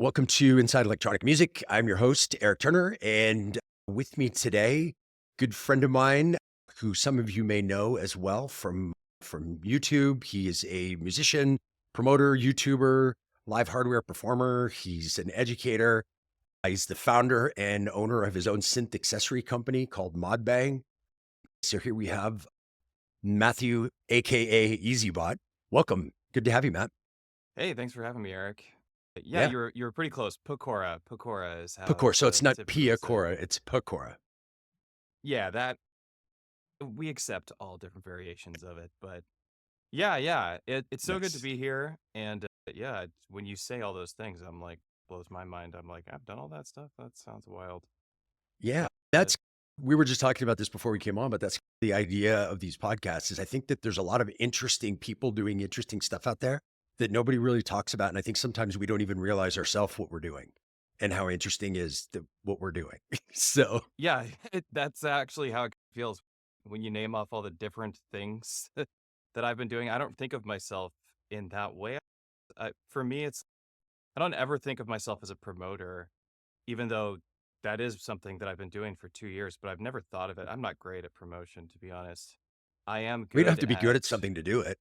Welcome to Inside Electronic Music. I'm your host, Eric Turner, and with me today, good friend of mine who some of you may know as well from YouTube. He is a musician, promoter, YouTuber, live hardware performer. He's an educator. He's the founder and owner of his own synth accessory company called ModBang. So here we have Matthew, aka EZBOT. Welcome. Good to have you, Matt. Hey, thanks for having me, Eric. Yeah, Yeah. you were pretty close. Piecora. Piecora is how Piecora. it's So it's not typically said. Piecora, it's Piecora. Yeah, that we accept all different variations of it, but yeah, it's so good to Nice. be here. And yeah, when you say all those things, I'm like blows my mind. I'm like, I've done all that stuff. That sounds wild. Yeah, But that's we were just talking about this before we came on, but that's the idea of these podcasts is I think that there's a lot of interesting people doing interesting stuff out there that nobody really talks about. And I think sometimes we don't even realize ourselves what we're doing and how interesting is what we're doing. So yeah, that's actually how it feels when you name off all the different things that I've been doing. I don't think of myself in that way. For me, it's I don't ever think of myself as a promoter, even though that is something that I've been doing for 2 years, but I've never thought of it. I'm not great at promotion, to be honest. I am we don't have good to be good at at something to do it.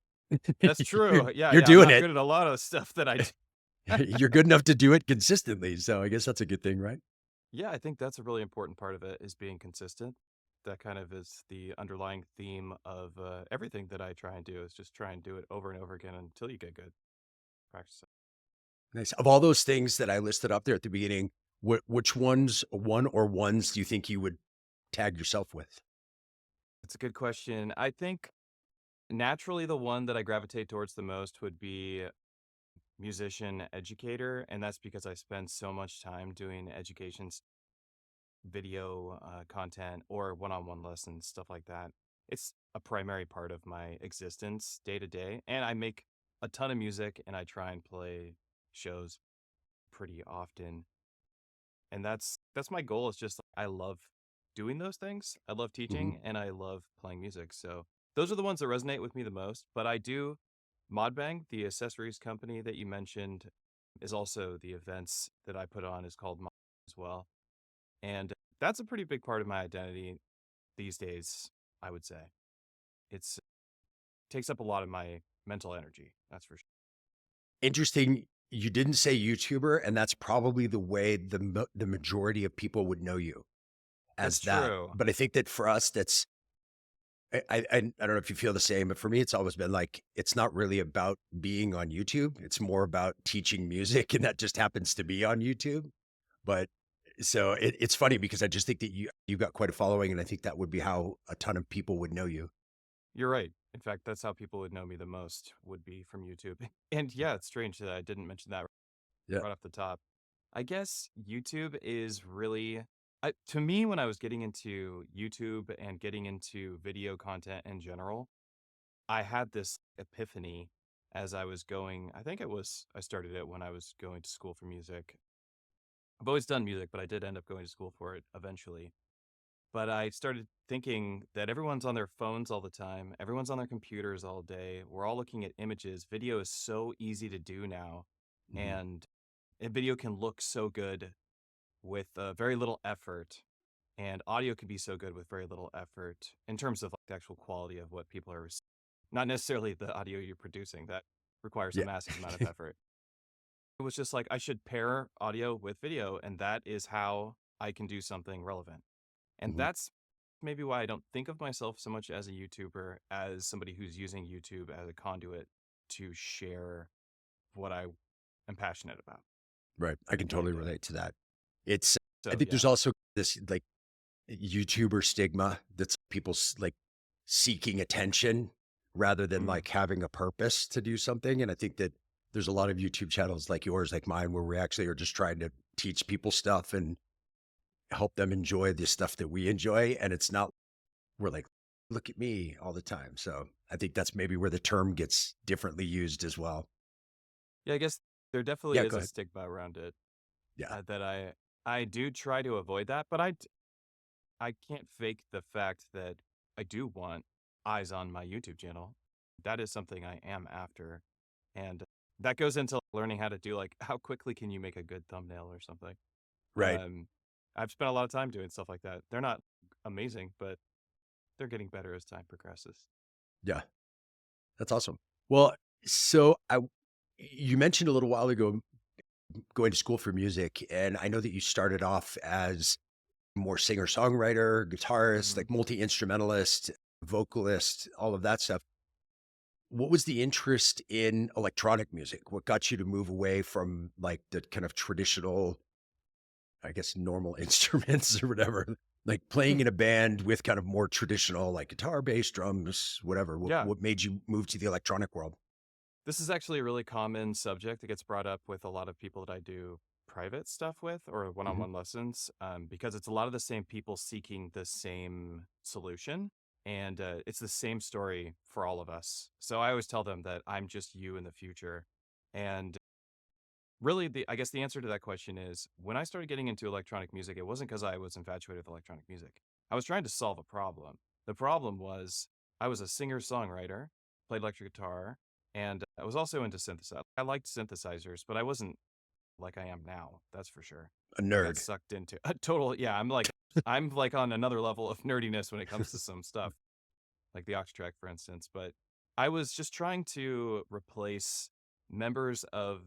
That's you're, true. Yeah, you're yeah, I'm doing not it. good at a lot of stuff that I do. You're good enough to do it consistently. So I guess that's a good thing, right? Yeah, I think that's a really important part of it is being consistent. That kind of is the underlying theme of everything that I try and do is just try and do it over and over again until you get good. Practice it. Nice. Of all those things that I listed up there at the beginning, which one or ones do you think you would tag yourself with? That's a good question. I think naturally the one that I gravitate towards the most would be musician educator, and that's because I spend so much time doing video content or one-on-one lessons, stuff like that. It's a primary part of my existence day to day, and I make a ton of music and I try and play shows pretty often. And that's my goal. Is just I love doing those things. I love Mhm. teaching and I love playing music. So those are the ones that resonate with me the most. But I do ModBang, the accessories company that you mentioned, is also the events that I put on is called Mod as well. And that's a pretty big part of my identity these days, I would say. It's takes up a lot of my mental energy, that's for sure. Interesting. You didn't say YouTuber, and that's probably the way the majority of people would know you That's as that. true. But I think that for us, that's I don't know if you feel the same, but for me, it's always been like it's not really about being on YouTube. It's more about teaching music, and that just happens to be on YouTube. But so it's funny because I just think that you got quite a following, and I think that would be how a ton of people would know you. You're right. In fact, that's how people would know me the most would be from YouTube. And yeah, it's strange that I didn't mention that Yeah. right off the top. I guess YouTube is really to me when I was getting into YouTube and getting into video content in general, I had this epiphany as I was going. I started it when I was going to school for music. I've always done music, but I did end up going to school for it eventually. But I started thinking that everyone's on their phones all the time. Everyone's on their computers all day. We're all looking at images. Video is so easy to do now. Mhm. And a video can look so good with very little effort. And audio can be so good with very little effort in terms of like, the actual quality of what people are receiving. Not necessarily the audio you're producing, that requires a Yeah. massive amount of effort. It was just like I should pair audio with video, and that is how I can do something relevant. And Mhm. that's maybe why I don't think of myself so much as a YouTuber, as somebody who's using YouTube as a conduit to share what I am passionate about Right. I can day to totally day. relate to that. It's I So think there's yeah. also this like YouTuber stigma that's people like seeking attention rather than Mm. like having a purpose to do something. And I think that there's a lot of YouTube channels like yours, like mine, where we actually are just trying to teach people stuff and help them enjoy the stuff that we enjoy. And it's not, we're like, look at me all the time. So I think that's maybe where the term gets differently used as well. Yeah, I guess there definitely Yeah, is go a ahead. stigma around it Yeah. that I do try to avoid that, but I can't fake the fact that I do want eyes on my YouTube channel. That is something I am after. And that goes into learning how to do like how quickly can you make a good thumbnail or something. Right. Um, I've spent a lot of time doing stuff like that. They're not amazing, but they're getting better as time progresses. Yeah. That's awesome. Well, so you mentioned a little while ago going to school for music, and I know that you started off as more singer-songwriter, guitarist, hmm like multi-instrumentalist, vocalist, all of that stuff. What was the interest in electronic music? What got you to move away from like the kind of traditional, I guess, normal instruments or whatever? Like playing in a band with kind of more traditional, like guitar, bass, drums, whatever. Yeah, What made you move to the electronic world? this is actually a really common subject that gets brought up with a lot of people that I do private stuff with or Hmm. one-on-one lessons, because it's a lot of the same people seeking the same solution. And it's the same story for all of us. So I always tell them that I'm just you in the future. And really, I guess the answer to that question is when I started getting into electronic music, it wasn't because I was infatuated with electronic music. I was trying to solve a problem. The problem was I was a singer songwriter, played electric guitar, and I was also into synthesizer. I liked synthesizers, but I wasn't like I am now. That's for sure. A I got nerd. sucked into a total. Yeah, I'm like on another level of nerdiness when it comes to some stuff, like the Octatrack, for instance. But I was just trying to replace members of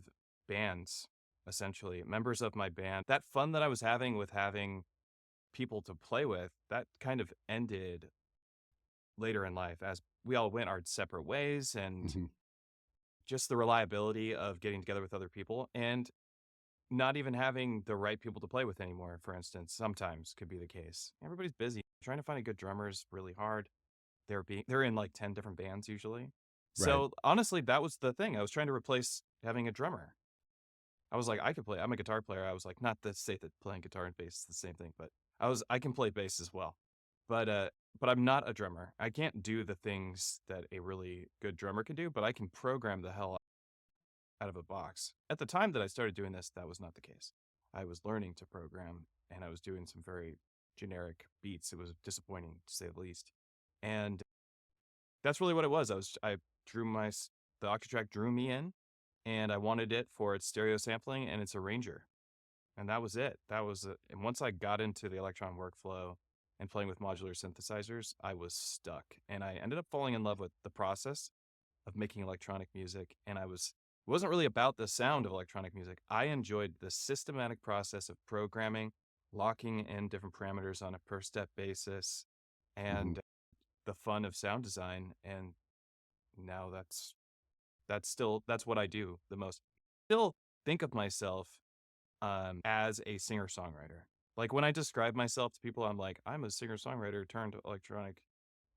bands, essentially, members of my band. That fun that I was having with having people to play with, that kind of ended later in life as we all went our separate ways and Hmm. just the reliability of getting together with other people and not even having the right people to play with anymore, for instance, sometimes could be the case. Everybody's busy. Trying to find a good drummer is really hard. They're in like 10 different bands usually. Right. So honestly, that was the thing. I was trying to replace having a drummer. I was like, I could play. I'm a guitar player. I was like, not to say that playing guitar and bass is the same thing, but I can play bass as well. But uh but I'm not a drummer. I can't do the things that a really good drummer can do, but I can program the hell out of a box. At the time that I started doing this, that was not the case. I was learning to program and I was doing some very generic beats. It was disappointing to say the least. And that's really what it was. I drew the Octatrack drew me in, and I wanted it for its stereo sampling and its arranger, and that was it. That was it. And once I got into the Electron workflow and playing with modular synthesizers, I was stuck, and I ended up falling in love with the process of making electronic music. And it wasn't really about the sound of electronic music. I enjoyed the systematic process of programming, locking in different parameters on a per step basis, Hmm. and the fun of sound design. And now that's what I do the most. Still think of myself as a singer songwriter. Like when I describe myself to people, I'm like, I'm a singer songwriter turned electronic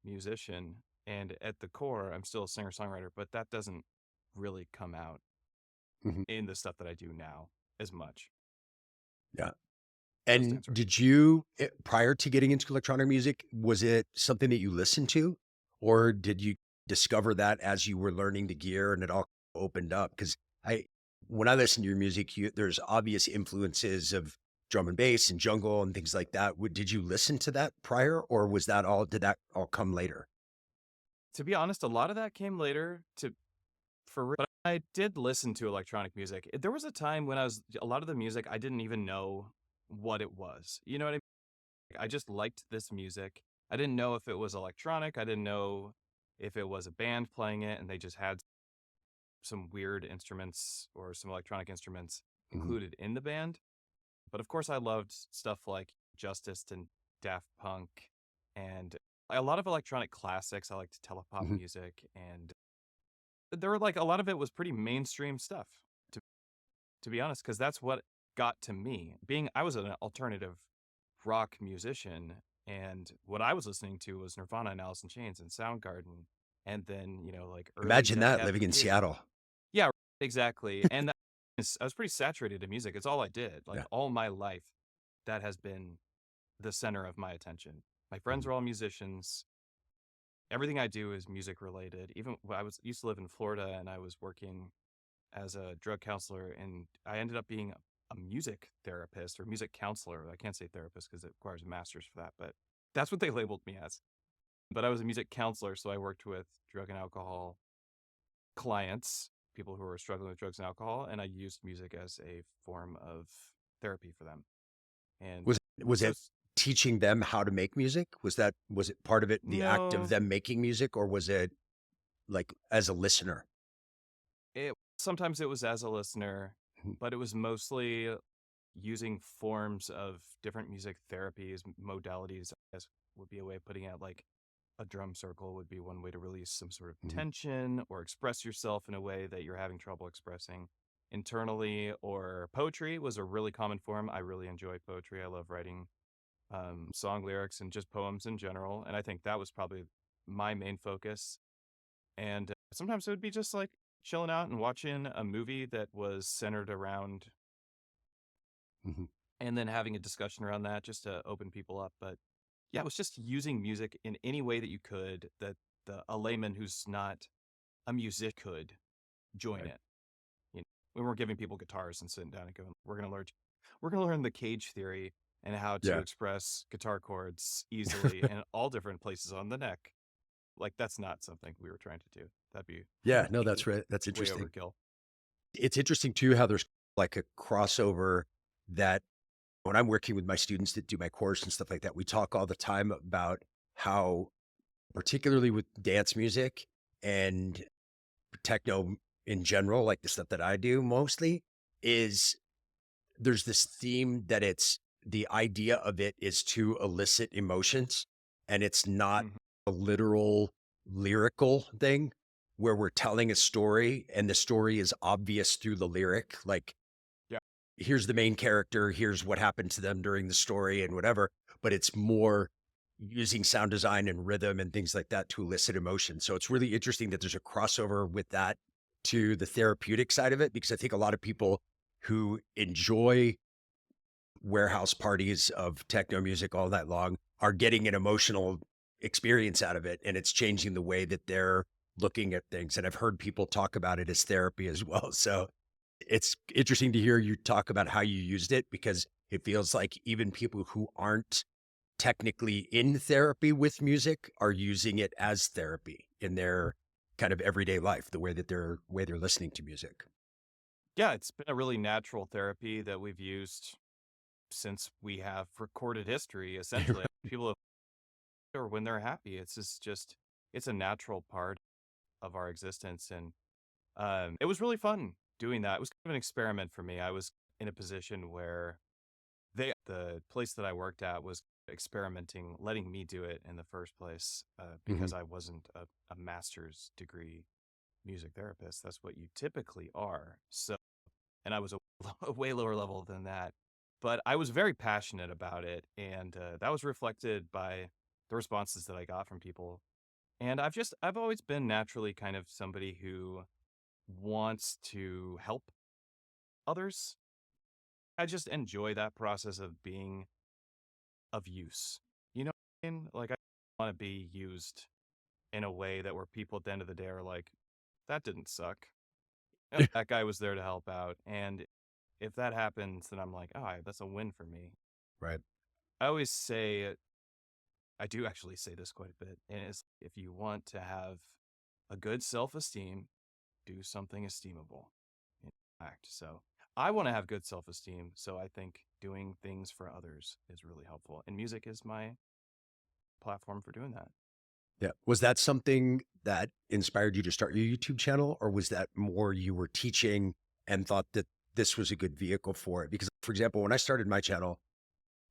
musician. And at the core, I'm still a singer songwriter, but that doesn't really come out Hmm. in the stuff that I do now as much. Yeah. Just to And answer it. did you, prior to getting into electronic music, was it something that you listened to, or did you discover that as you were learning the gear and it all opened up? Because when I listen to your music, there's obvious influences of drum and bass and jungle and things like that. Did you listen to that prior, or did that all come later? To be honest, a lot of that came later but I did listen to electronic music. There was a time when a lot of the music, I didn't even know what it was. You know what I mean? I just liked this music. I didn't know if it was electronic. I didn't know if it was a band playing it and they just had some weird instruments or some electronic instruments Hmm. included in the band. But of course, I loved stuff like Justice and Daft Punk and a lot of electronic classics. I liked telepop Hmm. music, and there were like a lot of it was pretty mainstream stuff, to, to be honest, because that's what got to me. I was an alternative rock musician, and what I was listening to was Nirvana and Alice in Chains and Soundgarden, and then, like early Imagine Dead that Cat living in Pincers. Seattle. Yeah, exactly. And I was pretty saturated in music. It's all I did. Like Yeah. all my life, that has been the center of my attention. My friends Hmm. are all musicians. Everything I do is music related. Even when I used to live in Florida and I was working as a drug counselor, and I ended up being a music therapist or music counselor. I can't say therapist because it requires a master's for that, but that's what they labeled me as. But I was a music counselor, so I worked with drug and alcohol clients people who are struggling with drugs and alcohol, and I used music as a form of therapy for them. And Was so it teaching them how to make music? Was it part of it, the act of no, them making music, or was it like as a listener? it sometimes it was as a listener, Mhm, but it was mostly using forms of different music therapies, modalities, I guess would be a way of putting it. Like a drum circle would be one way to release some sort of mhm, tension or express yourself in a way that you're having trouble expressing internally. Or poetry was a really common form. I really enjoy poetry. I love writing song lyrics and just poems in general. And I think that was probably my main focus. And sometimes it would be just like chilling out and watching a movie that was centered around, mhm. and then having a discussion around that just to open people up. But yeah, it was just using music in any way that you could, that a layman who's not a music could join Right. it. You know, we weren't giving people guitars and sitting down and going, we're gonna learn the cage theory and how to Yeah. express guitar chords easily in all different places on the neck. Like that's not something we were trying to do. That'd be Yeah, no, way, that's right. That's way interesting. overkill. It's interesting too how there's like a crossover that when I'm working with my students that do my course and stuff like that, we talk all the time about how, particularly with dance music and techno in general, like the stuff that I do mostly, is there's this theme that it's the idea of it is to elicit emotions and it's not Mhm. a literal lyrical thing where we're telling a story and the story is obvious through the lyric. Like, Yeah. here's the main character, here's what happened to them during the story and whatever, but it's more using sound design and rhythm and things like that to elicit emotion. So it's really interesting that there's a crossover with that to the therapeutic side of it, because I think a lot of people who enjoy warehouse parties of techno music all night long are getting an emotional experience out of it. And it's changing the way that they're looking at things. And I've heard people talk about it as therapy as well. So it's interesting to hear you talk about how you used it, because it feels like even people who aren't technically in therapy with music are using it as therapy in their kind of everyday life, the way they're listening to music. Yeah, it's been a really natural therapy that we've used since we have recorded history, essentially. People have, or when they're happy, it's just it's a natural part of our existence. And it was really fun doing that. It was kind of an experiment for me. I was in a position where the place that I worked at was experimenting, letting me do it in the first place, Mhm. because I wasn't a master's degree music therapist. That's what you typically are. So, and I was a way lower level than that. But I was very passionate about it, and that was reflected by the responses that I got from people. And I've always been naturally kind of somebody who wants to help others. I just enjoy that process of being of use. You know what I mean? Like I want to be used in a way that where people at the end of the day are like, that didn't suck. That guy was there to help out. And if that happens, then I'm like, oh, that's a win for me. Right. I always say, I do actually say this quite a bit, and it's if you want to have a good self esteem, do something esteemable. In fact, so I want to have good self esteem. So I think doing things for others is really helpful. And music is my platform for doing that. Yeah. Was that something that inspired you to start your YouTube channel, or was that more you were teaching and thought that this was a good vehicle for it? Because, for example, when I started my channel,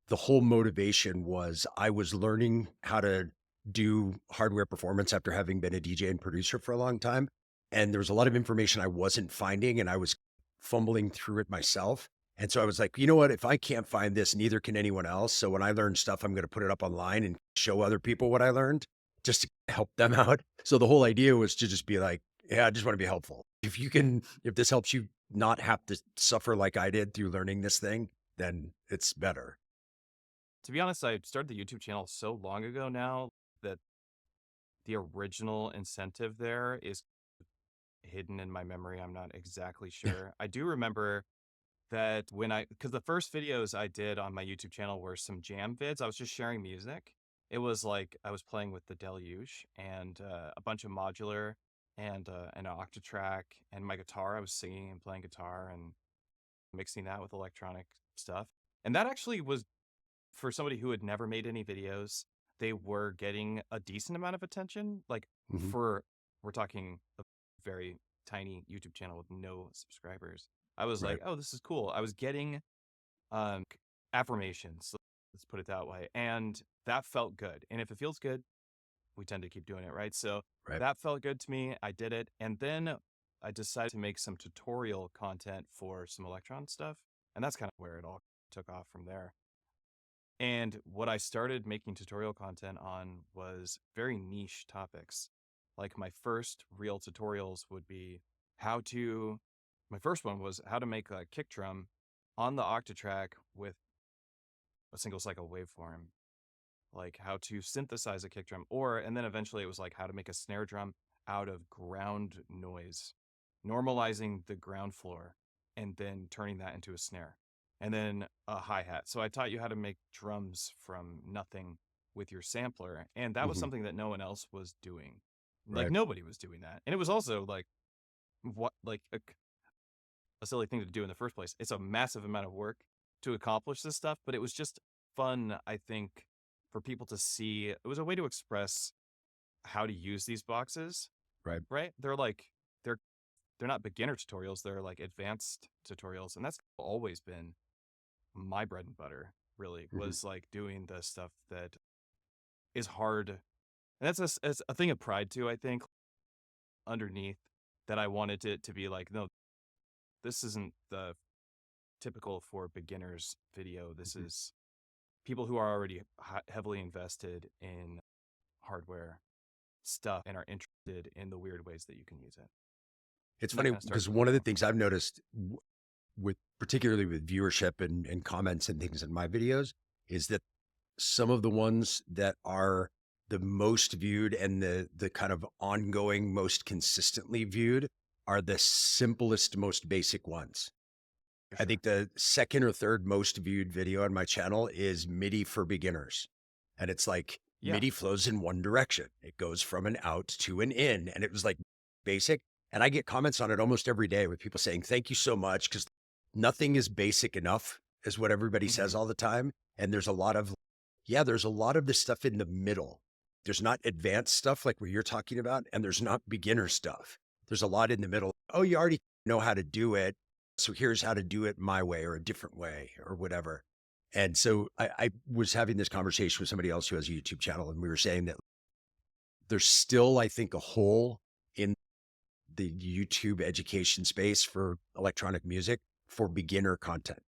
the whole motivation was I was learning how to do hardware performance after having been a DJ and producer for a long time. And there was a lot of information I wasn't finding, and I was fumbling through it myself. And so I was like, you know what? If I can't find this, neither can anyone else. So when I learn stuff, I'm going to put it up online and show other people what I learned just to help them out. So the whole idea was to just be like, yeah, I just want to be helpful. If this helps you not have to suffer like I did through learning this thing, then it's better. To be honest, I started the YouTube channel so long ago now that the original incentive there is hidden in my memory. I'm not exactly sure. I do remember that because the first videos I did on my YouTube channel were some jam vids. I was just sharing music. It was like I was playing with the Deluge and a bunch of modular. and an Octatrack and my guitar. I was singing and playing guitar and mixing that with electronic stuff. And that actually was for somebody who had never made any videos. They were getting a decent amount of attention. Like Hmm. we're talking a very tiny YouTube channel with no subscribers. I was Right. like, oh, this is cool. I was getting um affirmations, let's put it that way, and that felt good. And if it feels good, we tend to keep doing it, right? So Right. that felt good to me. I did it, and then I decided to make some tutorial content for some electron stuff, and that's kind of where it all took off from there. And what I started making tutorial content on was very niche topics. Like my first real tutorials would be how to, my first one was how to make a kick drum on the Octatrack with a single cycle waveform, like how to synthesize a kick drum, and then eventually it was like how to make a snare drum out of ground noise, normalizing the ground floor, and then turning that into a snare, and then a hi-hat. So I taught you how to make drums from nothing with your sampler, and that was Hmm. something that no one else was doing. Like Right. nobody was doing that. And it was also like what like a silly thing to do in the first place. It's a massive amount of work to accomplish this stuff, but it was just fun, I think, for people to see. It was a way to express how to use these boxes, Right. right? They're they're not beginner tutorials, they're like advanced tutorials, and that's always been my bread and butter, really, Hmm. was like doing the stuff that is hard. And it's a thing of pride too, I think, underneath, that I wanted it to be like, no, this isn't the typical for beginners video. This Hmm. is people who are already heavily invested in hardware stuff and are interested in the weird ways that you can use it. It's And that funny kind of started because to one take of the off. things I've noticed with particularly with viewership and comments and things in my videos is that some of the ones that are the most viewed and the kind of ongoing most consistently viewed are the simplest, most basic ones. For I think sure. the second or third most viewed video on my channel is MIDI for beginners. And it's like Yeah. MIDI flows in one direction. It goes from an out to an in. And it was like basic. And I get comments on it almost every day with people saying, thank you so much. Cause nothing is basic enough, is what everybody Hmm. says all the time. And there's a lot of, yeah, there's a lot of the stuff in the middle. There's not advanced stuff like what you're talking about, and there's not beginner stuff. There's a lot in the middle. Oh, you already know how to do it. So here's how to do it my way or a different way or whatever. And so I was having this conversation with somebody else who has a YouTube channel, and we were saying that there's still, I think, a hole in the YouTube education space for electronic music for beginner content.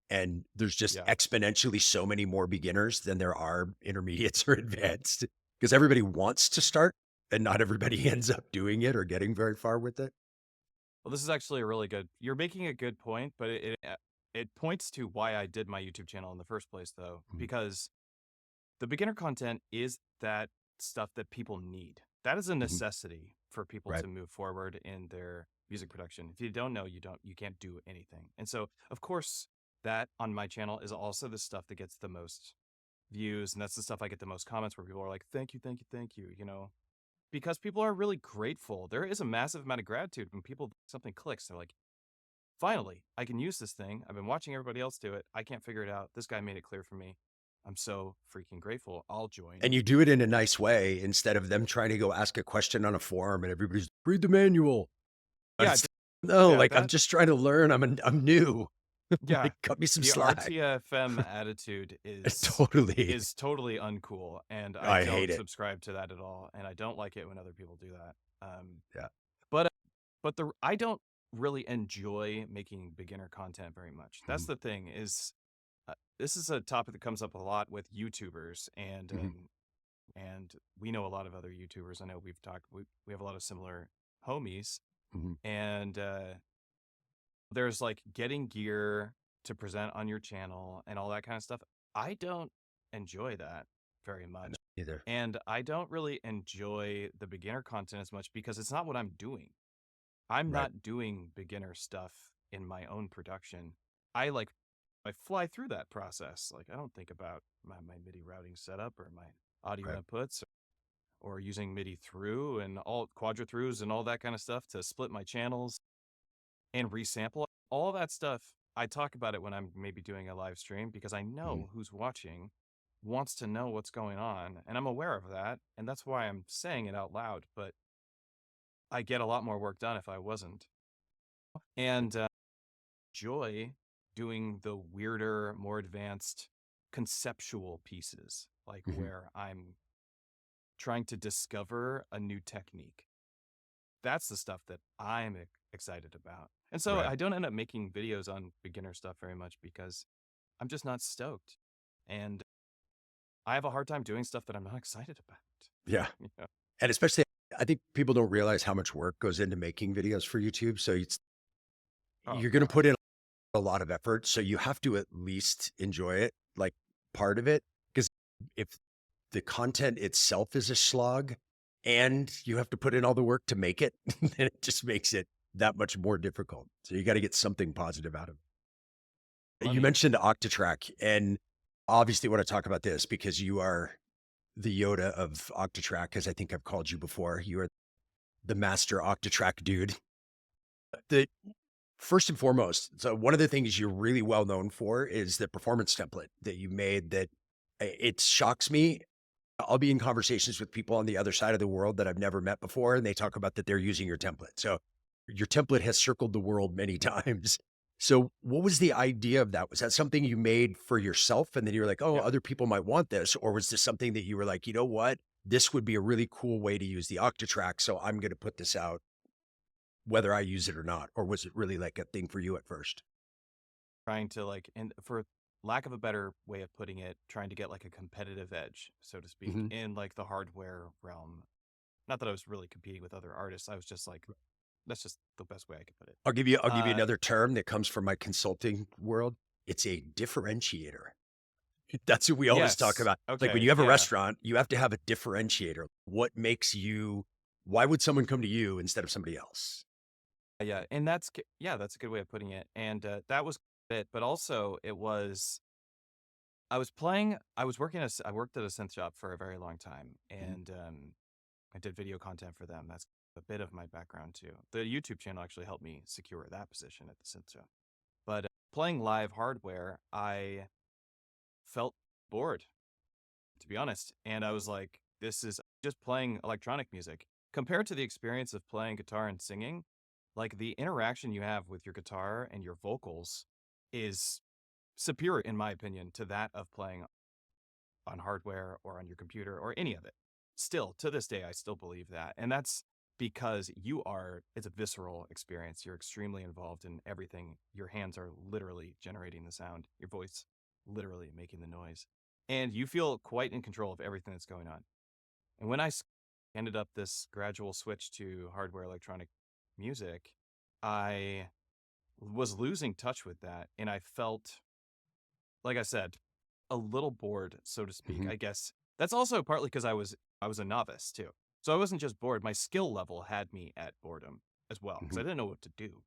And there's just Yeah. exponentially so many more beginners than there are intermediates or advanced because everybody wants to start and not everybody ends up doing it or getting very far with it. Well, this is actually a really good, you're making a good point, but it points to why I did my YouTube channel in the first place, though, Mhm. because the beginner content is that stuff that people need. That is a Mhm. necessity for people Right. to move forward in their music production. If you don't know, you can't do anything. And so, of course, that on my channel is also the stuff that gets the most views, and that's the stuff I get the most comments where people are like, "Thank you, thank you, thank you," because people are really grateful. There is a massive amount of gratitude when people something clicks. They're like, "Finally, I can use this thing. I've been watching everybody else do it. I can't figure it out. This guy made it clear for me. I'm so freaking grateful. I'll join." And you do it in a nice way instead of them trying to go ask a question on a forum and everybody's read the manual. Yeah, It's, no, yeah, like I'm just trying to learn. I'm new. yeah. Like cut me some The slack. RTFM attitude Totally. is totally uncool, and I I hate don't it. subscribe to that at all, and I don't like it when other people do that. Yeah. But the I don't really enjoy making beginner content very much. That's Mhm. the thing is, this is a topic that comes up a lot with YouTubers, Mhm. and we know a lot of other YouTubers. I know we've talked. We have a lot of similar homies, Mhm. and there's like getting gear to present on your channel and all that kind of stuff. I don't enjoy that very I know much. either. And I don't really enjoy the beginner content as much because it's not what I'm doing. I'm Right. not doing beginner stuff in my own production. I like I fly through that process. Like I don't think about my MIDI routing setup or my audio Right. inputs. or using MIDI through and all quadra throughs and all that kind of stuff to split my channels and resample all that stuff. I talk about it when I'm maybe doing a live stream because I Mhm. know who's watching wants to know what's going on, and I'm aware of that, and that's why I'm saying it out loud, but I get a lot more work done if I wasn't. And enjoy doing the weirder, more advanced conceptual pieces, like Mhm. where I'm trying to discover a new technique. That's the stuff that I'm excited about. And so Right. I don't end up making videos on beginner stuff very much because I'm just not stoked. And I have a hard time doing stuff that I'm not excited about. Yeah. You know? And especially, I think people don't realize how much work goes into making videos for YouTube. So Oh you're going to God. put in a lot of effort. So you have to at least enjoy it, like part of it. Because if the content itself is a slog and you have to put in all the work to make it, then it just makes it that much more difficult. So you got to get something positive out of it. You Money. mentioned Octatrack, and obviously want to talk about this because you are the Yoda of Octatrack, as I think I've called you before. You are the master Octatrack dude. The first and foremost, so one of the things you're really well known for is the performance template that you made that it shocks me. I'll be in conversations with people on the other side of the world that I've never met before, and they talk about that they're using your template. So your template has circled the world many times. So what was the idea of that? Was that something you made for yourself and then you were like, oh, Yep. other people might want this? Or was this something that you were like, you know what? This would be a really cool way to use the Octatrack. So I'm going to put this out whether I use it or not. Or was it really like a thing for you at first? Trying to like, and for lack of a better way of putting it, trying to get like a competitive edge, so to speak, Mhm. in like the hardware realm. Not that I was really competing with other artists. I was just like, that's just the best way I could put it. I'll give you Uh, another term that comes from my consulting world. It's a differentiator. That's what we always talk yes. about. Like when Okay. you have a Yeah. restaurant, you have to have a differentiator. What makes you, why would someone come to you instead of somebody else? Yeah. And that's, yeah, that's a good way of putting it. And that was it. But also, it was, I was working as, I worked at a synth shop for a very long time. Mhm. And I did video content for them. That's a bit of my background too. The YouTube channel actually helped me secure that position at the synth shop. But playing live hardware, I felt bored, to be honest. And I was like, this is just playing electronic music. Compared to the experience of playing guitar and singing, like the interaction you have with your guitar and your vocals is superior, in my opinion, to that of playing on hardware or on your computer or any of it. Still, to this day, I still believe that. And that's because it's a visceral experience. You're extremely involved in everything. Your hands are literally generating the sound, your voice literally making the noise. And you feel quite in control of everything that's going on. And when I ended up this gradual switch to hardware electronic music, I was losing touch with that. And I felt, like I said, a little bored, so to speak. Mhm. I guess that's also partly because I was a novice too. So I wasn't just bored. My skill level had me at boredom as well because I Mhm. didn't know what to do.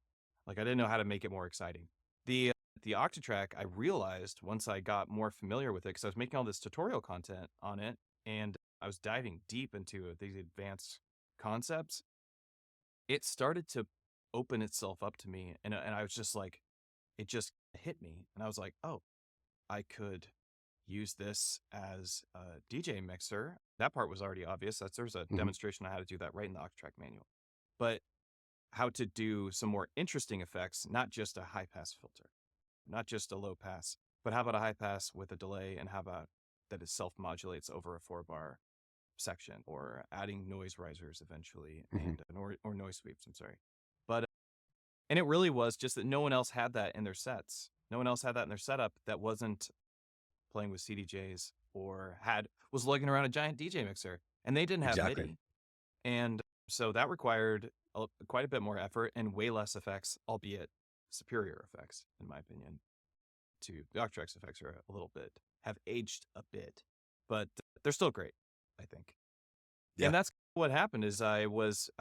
Like I didn't know how to make it more exciting. The Octatrack, I realized once I got more familiar with it because I was making all this tutorial content on it and I was diving deep into these advanced concepts. It started to open itself up to me, and I was just like, it just hit me, and I was like, oh, I could use this as a DJ mixer. That part was already obvious. There's a Mhm. demonstration on how to do that right in the Octatrack manual. But how to do some more interesting effects, not just a high pass filter, not just a low pass, but how about a high pass with a delay and how about that it self modulates over a 4-bar section or adding noise risers eventually Mhm. and or noise sweeps, I'm sorry. But and it really was just that no one else had that in their sets. No one else had that in their setup that wasn't playing with CDJs or was lugging around a giant DJ mixer, and they didn't have Exactly. MIDI. And so that required quite a bit more effort and way less effects, albeit superior effects, in my opinion. To the Octrack's effects are a little bit have aged a bit, but they're still great, I think. Yeah. And that's what happened is I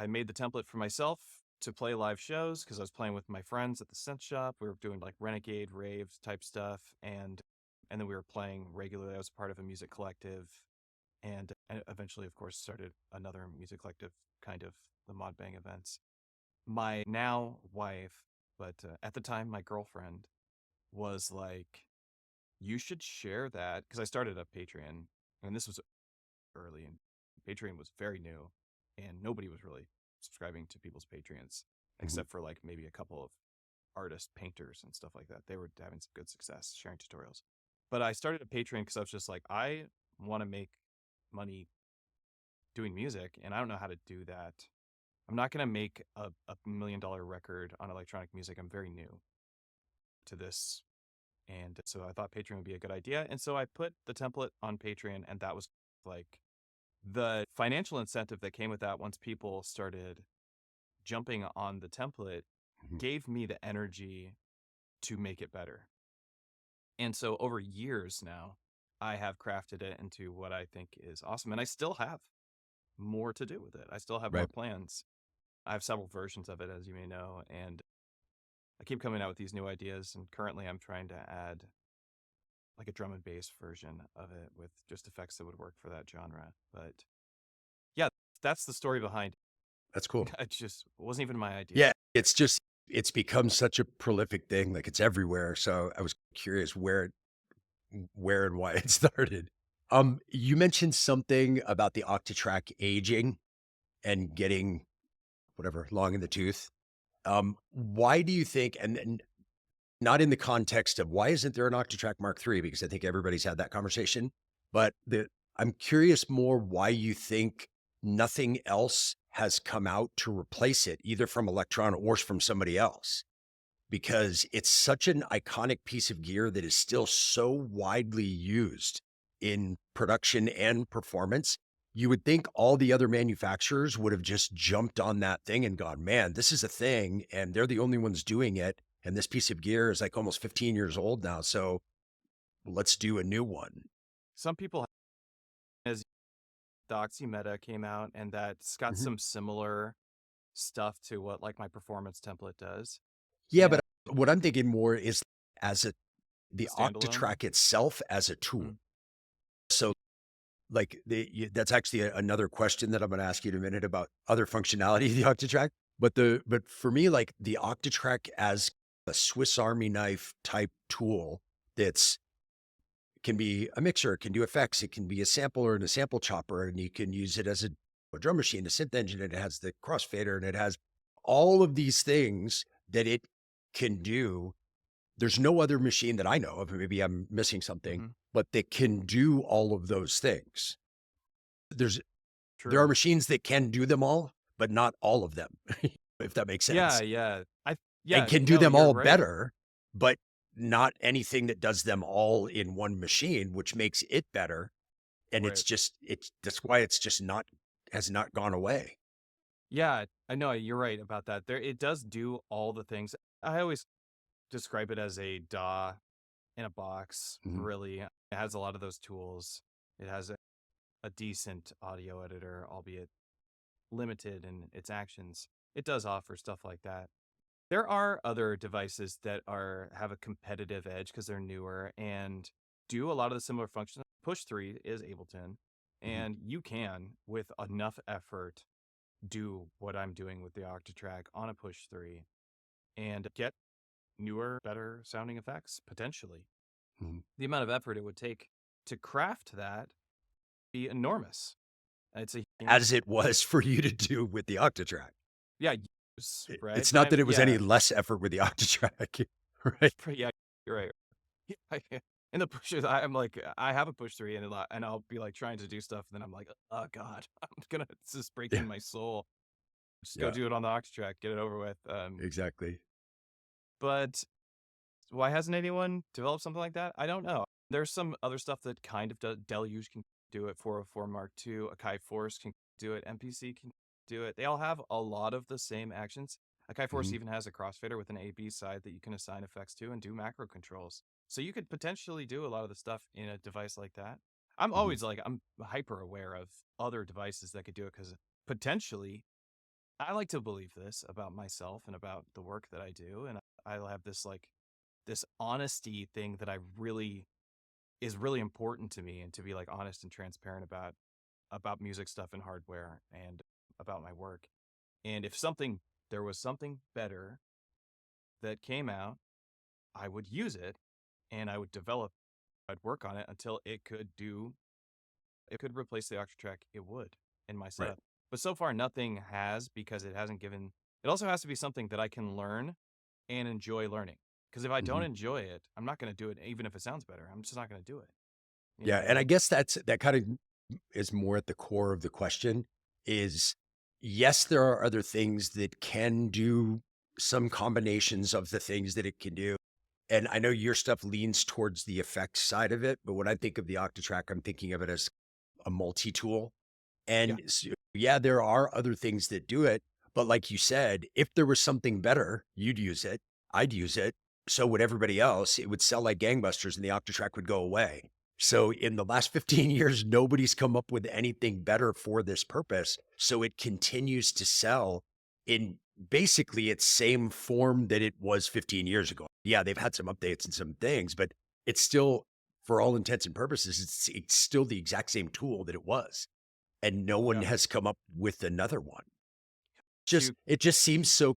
made the template for myself to play live shows because I was playing with my friends at the synth shop. We were doing like renegade rave type stuff and then we were playing regularly. I was part of a music collective and eventually, of course, started another music collective, kind of the ModBang events. My now wife, but at the time, my girlfriend was like, you should share that. Because I started a Patreon, and this was early, and Patreon was very new, and nobody was really subscribing to people's Patreons, Mhm. except for like maybe a couple of artist painters and stuff like that. They were having some good success sharing tutorials. But I started a Patreon because I was just like, I want to make money doing music, and I don't know how to do that. I'm not going to make a $1 million record on electronic music. I'm very new to this. And so I thought Patreon would be a good idea. And so I put the template on Patreon, and that was like the financial incentive that came with that once people started jumping on the template Mhm. gave me the energy to make it better. And so over years now, I have crafted it into what I think is awesome. And I still have more to do with it. I still have more Right. plans. I have several versions of it, as you may know, and I keep coming out with these new ideas. And currently, I'm trying to add like a drum and bass version of it with just effects that would work for that genre. But yeah, that's the story behind That's cool. it. It just wasn't even my idea. Yeah, it's just it's become such a prolific thing, like, it's everywhere, so I was curious where and why it started. You mentioned something about the Octatrack aging and getting whatever, long in the tooth. Why do you think and not in the context of why isn't there an Octatrack Mark III? Because I think everybody's had that conversation, but I'm curious more why you think nothing else has come out to replace it, either from Electron or from somebody else, because it's such an iconic piece of gear that is still so widely used in production and performance. You would think all the other manufacturers would have just jumped on that thing and gone, man, this is a thing, and they're the only ones doing it. And this piece of gear is like almost 15 years old now. So let's do a new one. Some people, as the Oxymeta came out, and that's got Mhm. some similar stuff to what like my performance template does. Yeah, And but what I'm thinking more is as the the standalone. Octatrack itself as a tool. Mm. So like that's actually another question that I'm going to ask you in a minute about other functionality of the Octatrack. But for me, like the Octatrack as a Swiss Army knife type tool that's can be a mixer, it can do effects, it can be a sampler and a sample chopper, and you can use it as a drum machine, a synth engine, and it has the crossfader, and it has all of these things that it can do. There's no other machine that I know of, maybe I'm missing something, Hmm. but that can do all of those things. There's there are True. machines that can do them all, but not all of them, if that makes Yeah, sense, yeah. and Yeah, can do no, them you're all right. better, but not anything that does them all in one machine, which makes it better. And Right. it's that's why it's just not has not gone away. Yeah, I know you're right about that. There, it does do all the things. I always describe it as a DAW in a box, Mhm, really. It has a lot of those tools. It has a decent audio editor, albeit limited in its actions. It does offer stuff like that. There are other devices that are have a competitive edge because they're newer and do a lot of the similar functions. Push 3 is Ableton, mhm. and you can, with enough effort, do what I'm doing with the Octatrack on a Push 3 and get newer, better sounding effects, potentially. Mhm. The amount of effort it would take to craft that be enormous. It's a As it was for you to do with the Octatrack. yeah, use, right? It's But not I'm that it was any yeah, less effort with the Octatrack, right? yeah, you're right. In the pushes, I'm like, I have a push 3 and and I'll be like trying to do stuff, and then I'm like, oh god, it's just Yeah, breaking my soul. Just go yeah, do it on the Octatrack, get it over with. exactly. But why hasn't anyone developed something like that? I don't know. There's some other stuff that kind of does. Deluge can do it. 404 Mark II, Akai Force can do it. MPC can do it. They all have a lot of the same actions. Akai Force Mhm, even has a crossfader with an A/B side that you can assign effects to and do macro controls. So you could potentially do a lot of the stuff in a device like that. I'm mhm. always like, I'm hyper aware of other devices that could do it because potentially I like to believe this about myself and about the work that I do. And I'll have this like this honesty thing that I really is really important to me and to be like honest and transparent about. about music stuff and hardware and about my work. And if there was something better that came out, I would use it and I'd work on it until it could replace the Octatrack. It would in my Right. setup. But so far, nothing has because it hasn't given. It also has to be something that I can learn and enjoy learning. Because if I don't Mhm. enjoy it, I'm not going to do it, even if it sounds better. I'm just not going to do it. You know Yeah, what I and I mean? guess that kind of is more at the core of the question is, yes, there are other things that can do some combinations of the things that it can do. And I know your stuff leans towards the effects side of it, but when I think of the Octatrack, I'm thinking of it as a multi-tool. Yeah. And yeah, there are other things that do it. But like you said, if there was something better, you'd use it. I'd use it. So would everybody else. It would sell like gangbusters and the Octatrack would go away. So in the last 15 years, nobody's come up with anything better for this purpose. So it continues to sell in basically its same form that it was 15 years ago. Yeah, they've had some updates and some things, but it's still, for all intents and purposes, it's still the exact same tool that it was. And no one Yeah. has come up with another one. To It just seems so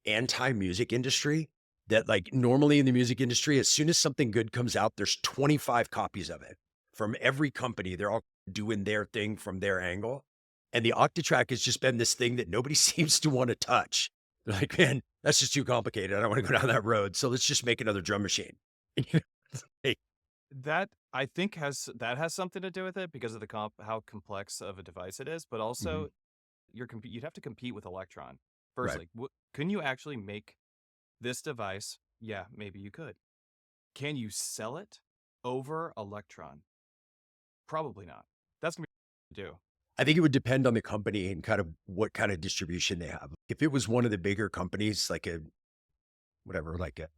anti-music industry that like normally in the music industry, as soon as something good comes out, there's 25 copies of it from every company. They're all doing their thing from their angle. And the Octatrack has just been this thing that nobody seems to want to touch. They're like, man, that's just too complicated. I don't want to go down that road. So let's just make another drum machine. Hey, that I think has something to do with it because of how complex of a device it is, but mhm, also you'd have to compete with Electron. right. Firstly, can you actually make this device? Yeah, maybe you could. Can you sell it over Electron? Probably not. That's gonna be hard to do. I think it would depend on the company and kind of what kind of distribution they have. If it was one of the bigger companies, like a whatever, like a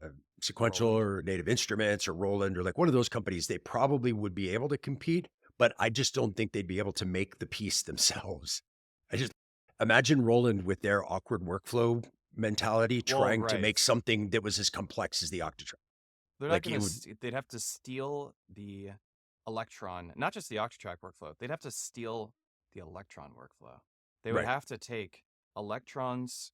Sequential Roland. or Native Instruments or Roland or like one of those companies, they probably would be able to compete, but I just don't think they'd be able to make the piece themselves. I just imagine Roland with their awkward workflow mentality Well, trying to right. make something that was as complex as the Octatrack. They're not Like gonna. it would, They'd have to steal the Electron, not just the Octatrack workflow. They'd have to steal the Electron workflow. They would right, have to take Electron's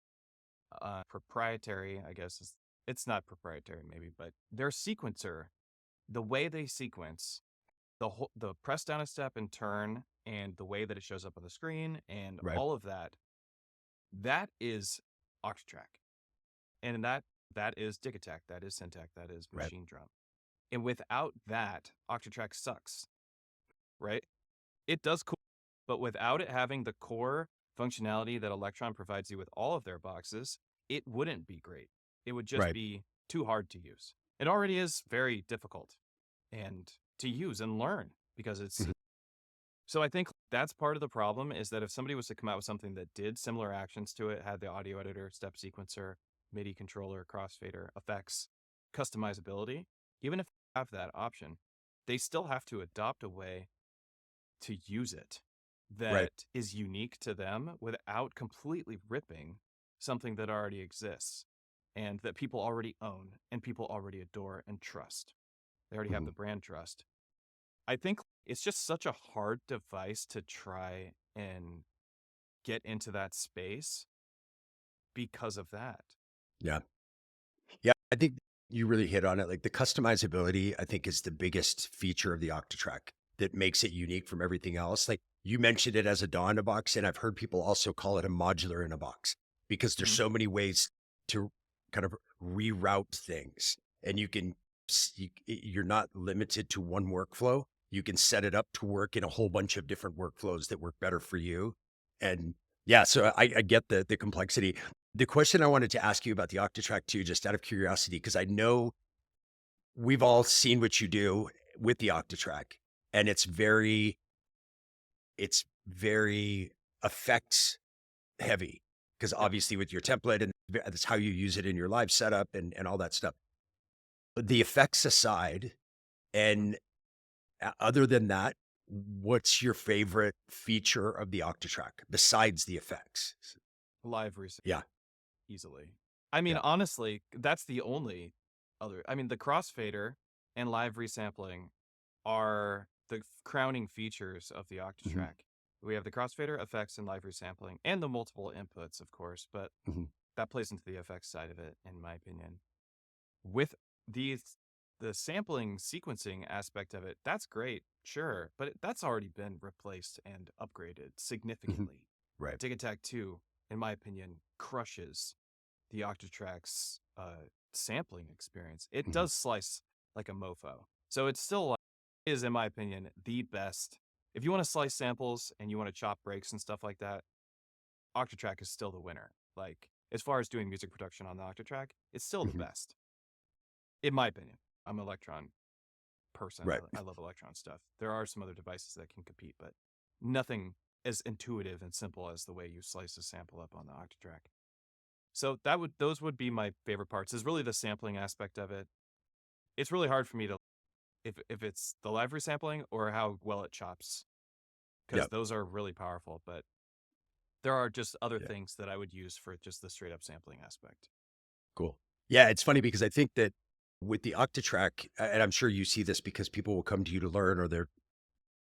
proprietary. I guess it's not proprietary, maybe, but their sequencer, the way they sequence the press down a step and turn, and the way that it shows up on the screen, and right, all of that. That is Octatrack. And that is Dig Attack, that is Syntac, that is right. Machine Drum. And without that, Octatrack sucks, right? It does cool, but without it having the core functionality that Electron provides you with all of their boxes, it wouldn't be great. It would just Right. be too hard to use. It already is very difficult and to use and learn because it's Mhm. so I think that's part of the problem is that if somebody was to come out with something that did similar actions to it, had the audio editor, step sequencer, MIDI controller, crossfader, effects, customizability, even if they have that option, they still have to adopt a way to use it Right. that is unique to them without completely ripping something that already exists and that people already own and people already adore and trust. They already have Mhm. the brand trust. I think it's just such a hard device to try and get into that space because of that. Yeah. Yeah, I think you really hit on it. Like the customizability, I think is the biggest feature of the Octatrack that makes it unique from everything else. Like you mentioned it as a DAW in a box, and I've heard people also call it a modular in a box because there's Mhm. so many ways to kind of reroute things, and you're not limited to one workflow. You can set it up to work in a whole bunch of different workflows that work better for you. And yeah, so I get the complexity. The question I wanted to ask you about the Octatrack too, just out of curiosity, because I know we've all seen what you do with the Octatrack, and it's very effects heavy because Yeah. obviously with your template and that's how you use it in your live setup and all that stuff. But the effects aside, Mhm. and other than that, what's your favorite feature of the Octatrack besides the effects? Live reset Yeah, easily. I mean, yeah, honestly, that's the only other. I mean, the crossfader and live resampling are the crowning features of the mhm, Octatrack. We have the crossfader, effects, and live resampling, and the multiple inputs, of course, but Mhm. that plays into the effects side of it, in my opinion. With the sampling sequencing aspect of it, that's great, sure, but that's already been replaced and upgraded Mhm. significantly. Right. Dig 2, in my opinion, crushes the Octatrack's sampling experience. It Mhm. does slice like a mofo. So it's still is, in my opinion, the best. If you want to slice samples and you want to chop breaks and stuff like that, Octatrack is still the winner. Like, as far as doing music production on the Octatrack, it's still the Mhm. best, in my opinion. I'm an Electron person. Right. I love Electron stuff. There are some other devices that can compete, but nothing as intuitive and simple as the way you slice a sample up on the Octatrack. So those would be my favorite parts. Is really the sampling aspect of it. It's really hard for me to if it's the live resampling or how well it chops, because Yeah. those are really powerful. But there are just other Yeah. things that I would use for just the straight up sampling aspect. Cool. Yeah, it's funny because I think that with the Octatrack, and I'm sure you see this because people will come to you to learn or they're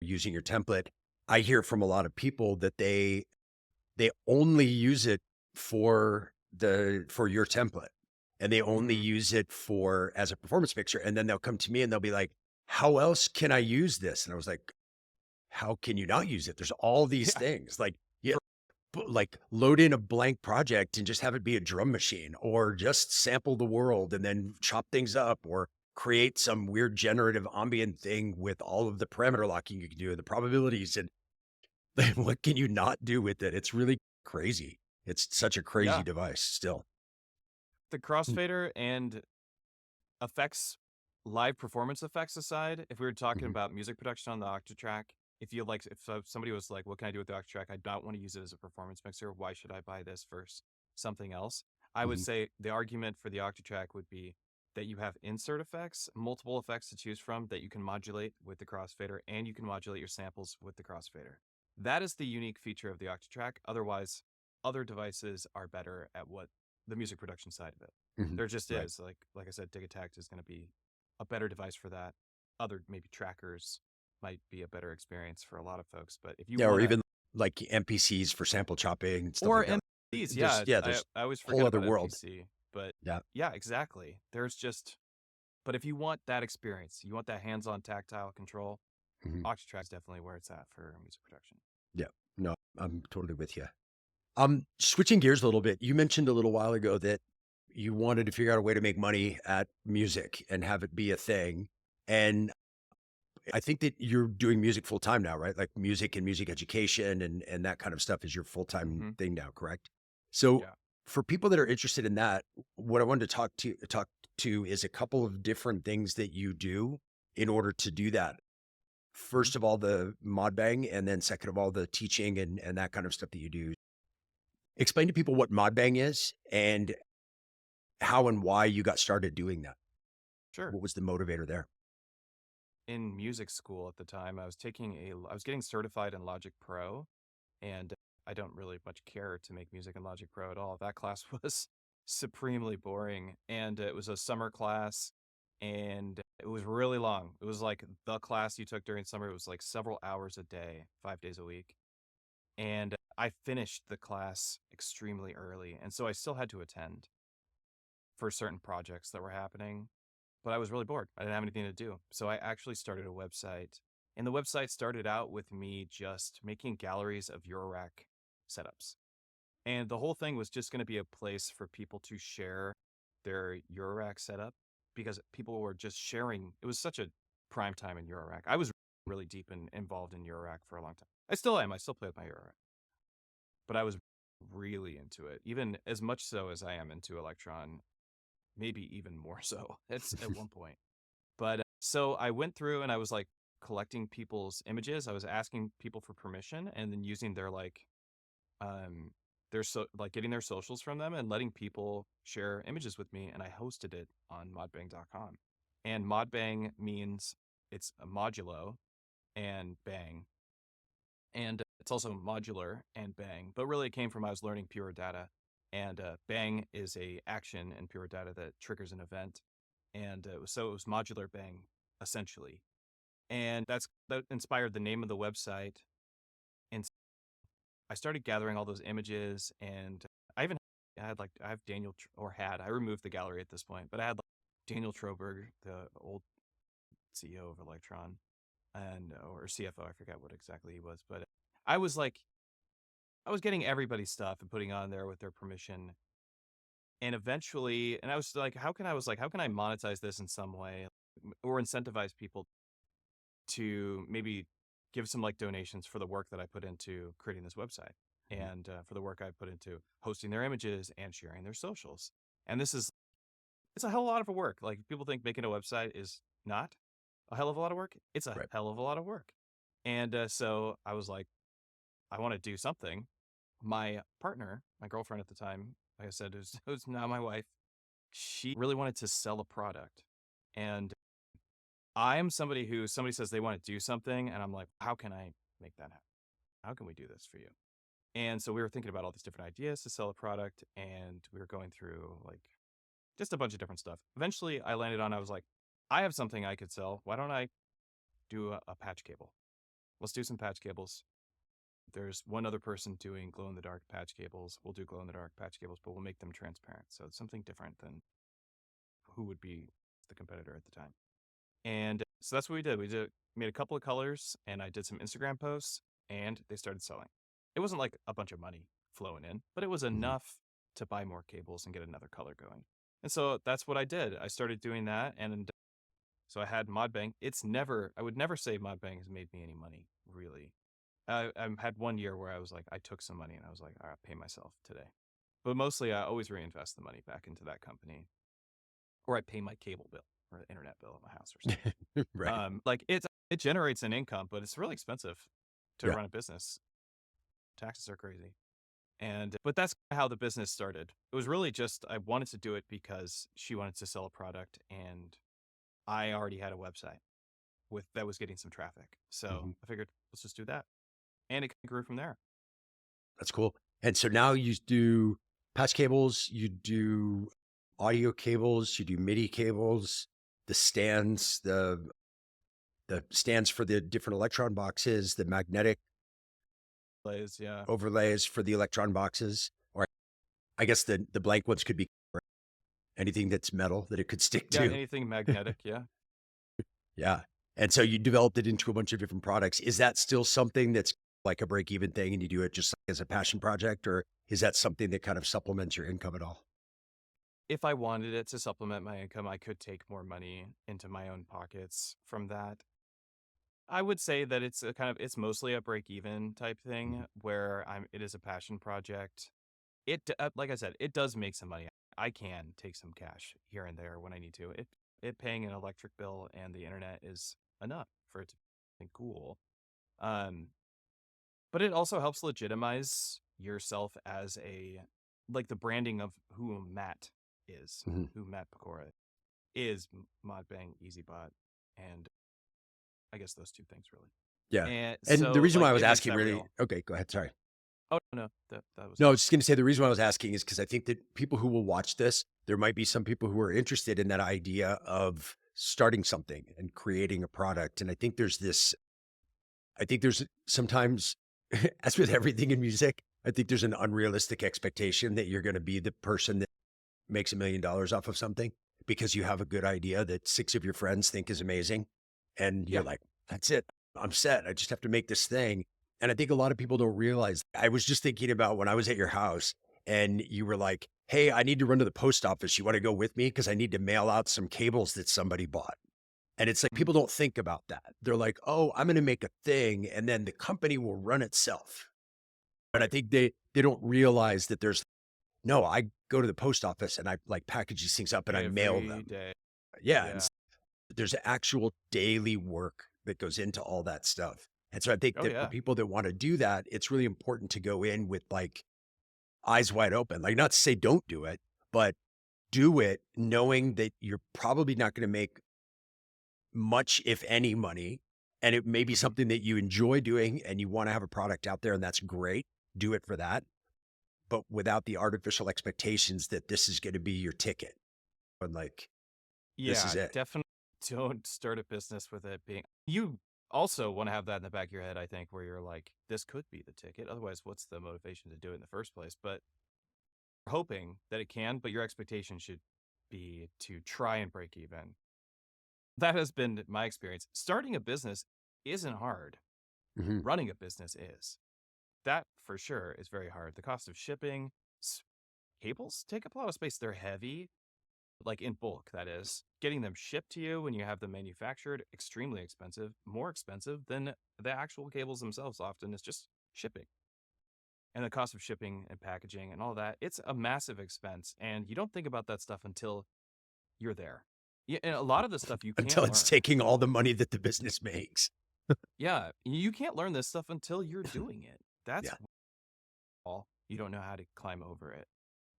using your template. I hear from a lot of people that they only use it for your template, and they only Mm-hmm. use it for as a performance picture. And then they'll come to me and they'll be like, "How else can I use this?" And I was like, "How can you not use it? There's all these Yeah. things. Like, yeah, like load in a blank project and just have it be a drum machine, or just sample the world and then chop things up, or create some weird generative ambient thing with all of the parameter locking you can do and the probabilities. And what can you not do with it? It's really crazy. It's such a crazy Yeah. device still. The Mm. crossfader and effects, live performance effects aside, if we were talking Mhm. about music production on the Octatrack, if you like, if somebody was like, "What can I do with the Octatrack? I don't want to use it as a performance mixer. Why should I buy this versus something else?" I would Mhm. say the argument for the Octatrack would be that you have insert effects, multiple effects to choose from that you can modulate with the crossfader, and you can modulate your samples with the crossfader. That is the unique feature of the Octatrack. Otherwise, other devices are better at what the music production side of it. Mhm. There just Right. is. Like I said, Dig is going to be a better device for that. Other maybe trackers might be a better experience for a lot of folks. But if you Yeah, or want to, even like NPCs for sample chopping and stuff or like that. MPCs, There's yeah, yeah, I there's I always a whole forget other about world. MPC, but Yeah. yeah, exactly. There's just, but if you want that experience, you want that hands-on tactile control, Mhm. Octatrack's definitely where it's at for music production. Yeah. No, I'm totally with you. Switching gears a little bit, you mentioned a little while ago that you wanted to figure out a way to make money at music and have it be a thing. And I think that you're doing music full time now, right? Like music and music education and that kind of stuff is your full time Mm-hmm. thing now, correct? So Yeah. for people that are interested in that, what I wanted to talk to is a couple of different things that you do in order to do that. Mm-hmm. First of all, the ModBang, and then second of all, the teaching and that kind of stuff that you do. Explain to people what ModBang is and how and why you got started doing that. Sure. What was the motivator there? In music school at the time, I was getting certified in Logic Pro, and I don't really much care to make music in Logic Pro at all. That class was supremely boring, and it was a summer class, and it was really long. It was like the class you took during summer. It was like several hours a day, 5 days a week. And I finished the class extremely early, and so I still had to attend for certain projects that were happening, but I was really bored. I didn't have anything to do. So I actually started a website. And the website started out with me just making galleries of Eurorack setups. And the whole thing was just going to be a place for people to share their Eurorack setup because people were just sharing. It was such a prime time in Eurorack. I was really deep and involved in Eurorack for a long time. I still am. I still play with my Eurorack. But I was really into it, even as much so as I am into Electron, maybe even more so. It's at one point. But so I went through and I was like collecting people's images. I was asking people for permission and then using um getting their socials from them and letting people share images with me, and I hosted it on modbang.com. And modbang means it's a modulo and bang. And it's also modular and bang, but really it came from I was learning pure data, and bang is a action in pure data that triggers an event, and so it was modular bang essentially, and that inspired the name of the website. And I started gathering all those images, and I have I removed the gallery at this point, but I had like Daniel Troberg, the old CEO of Electron, or CFO, I forget what exactly he was, but I was like, I was getting everybody's stuff and putting it on there with their permission. And eventually, and I was like, how can I monetize this in some way or incentivize people to maybe give some like donations for the work that I put into creating this website and for the work I put into hosting their images and sharing their socials. And it's a hell of a lot of work. Like people think making a website is not a hell of a lot of work. It's a Right. hell of a lot of work. And so I was like, I want to do something. My partner, my girlfriend at the time, like I said, who's now my wife, she really wanted to sell a product. And I am somebody says they want to do something, and I'm like, how can I make that happen? How can we do this for you? And so we were thinking about all these different ideas to sell a product, and we were going through like just a bunch of different stuff. Eventually, I was like, I have something I could sell. Why don't I do a patch cable? Let's do some patch cables. There's one other person doing glow in the dark patch cables. We'll do glow in the dark patch cables, but we'll make them transparent. So it's something different than who would be the competitor at the time. And so that's what we did. Made a couple of colors, and I did some Instagram posts, and they started selling. It wasn't like a bunch of money flowing in, but it was Mhm. enough to buy more cables and get another color going. And so that's what I did. I started doing that, and so I had ModBang. I would never say ModBang has made me any money, really. I had one year where I was like, I took some money and I was like, all right, pay myself today. But mostly I always reinvest the money back into that company, or I pay my cable bill or internet bill at my house or something. Right. Like it generates an income, but it's really expensive to Yeah. run a business. Taxes are crazy. But that's how the business started. It was really just, I wanted to do it because she wanted to sell a product, and I already had a website that was getting some traffic. So Mhm. I figured, let's just do that. And it grew from there. That's cool. And so now you do patch cables, you do audio cables, you do MIDI cables, the stands for the different electron boxes, the magnetic Yeah. overlays for the electron boxes, or I guess the blank ones could be anything that's metal that it could stick Yeah. to. Anything magnetic. Yeah. Yeah. And so you developed it into a bunch of different products. Is that still something that's like a break even thing and you do it just as a passion project, or is that something that kind of supplements your income at all? If I wanted it to supplement my income, I could take more money into my own pockets from that. I would say that it's mostly a break even type Mhm. thing where it is a passion project. Like I said, it does make some money. I can take some cash here and there when I need to. It paying an electric bill and the internet is enough for it to be cool. Um, but it also helps legitimize yourself as like the branding of Mhm. who Matt Piecora is, ModBang, EZBOT, and I guess those two things really. Yeah. And And the so reason why like I was it makes asking that really, real. okay, go ahead. Sorry. Oh no, that was No, I it. was just going to say the reason why I was asking is because I think that people who will watch this, there might be some people who are interested in that idea of starting something and creating a product. And I think there's sometimes, as with everything in music, I think there's an unrealistic expectation that you're going to be the person that makes $1 million off of something because you have a good idea that 6 of your friends think is amazing. And you're Yeah. like, that's it. I'm set. I just have to make this thing. And I think a lot of people don't realize. I was just thinking about when I was at your house and you were like, hey, I need to run to the post office. You want to go with me? Because I need to mail out some cables that somebody bought. And it's like Mhm. people don't think about that. They're like, oh, I'm going to make a thing and then the company will run itself. But I Right. think they don't realize that no, I go to the post office and I like package these things up and I mail Every them. day. Yeah. Yeah. There's actual daily work that goes into all that stuff. And so I think Oh that for yeah. people that want to do that, it's really important to go in with like eyes wide open. Like not to say don't do it, but do it knowing that you're probably not going to make much, if any, money. And it may be Mhm. something that you enjoy doing and you want to have a product out there, and that's great. Do it for that, but without the artificial expectations that this is going to be your ticket. And like, this is Yeah, it. definitely don't start a business with it being you also want to have that in the back of your head, I think, where you're like, this could be the ticket. Otherwise, what's the motivation to do it in the first place? But hoping that it can, but your expectation should be to try and break even. That has been my experience. Starting a business isn't hard. Mhm. Running a business is. That for sure is very hard. The cost of shipping, cables take up a lot of space. They're heavy, like in bulk, that is. Getting them shipped to you when you have them manufactured, extremely expensive, more expensive than the actual cables themselves often is just shipping. And the cost of shipping and packaging and all that, it's a massive expense. And you don't think about that stuff until you're there. Yeah, and a lot of the stuff you Until can't it's learn. taking all the money that the business makes. Yeah, you can't learn this stuff until you're doing it. That's Yeah. all. You don't know how to climb over it.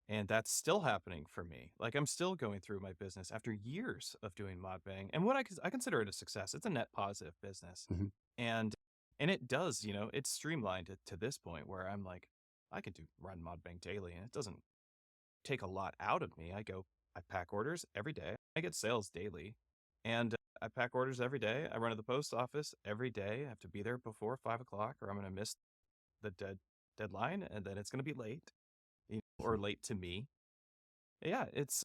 And that's still happening for me. Like I'm still going through my business after years of doing ModBang. And what I consider it a success. It's a net positive business. Mhm. And it does, it's streamlined to this point where I'm like, I can run ModBang daily and it doesn't take a lot out of me. I pack orders every day. I get sales daily. And I pack orders every day. I run to the post office every day. I have to be there before 5 o'clock or I'm going to miss the deadline and then it's going to be late, or late to me. Yeah, it's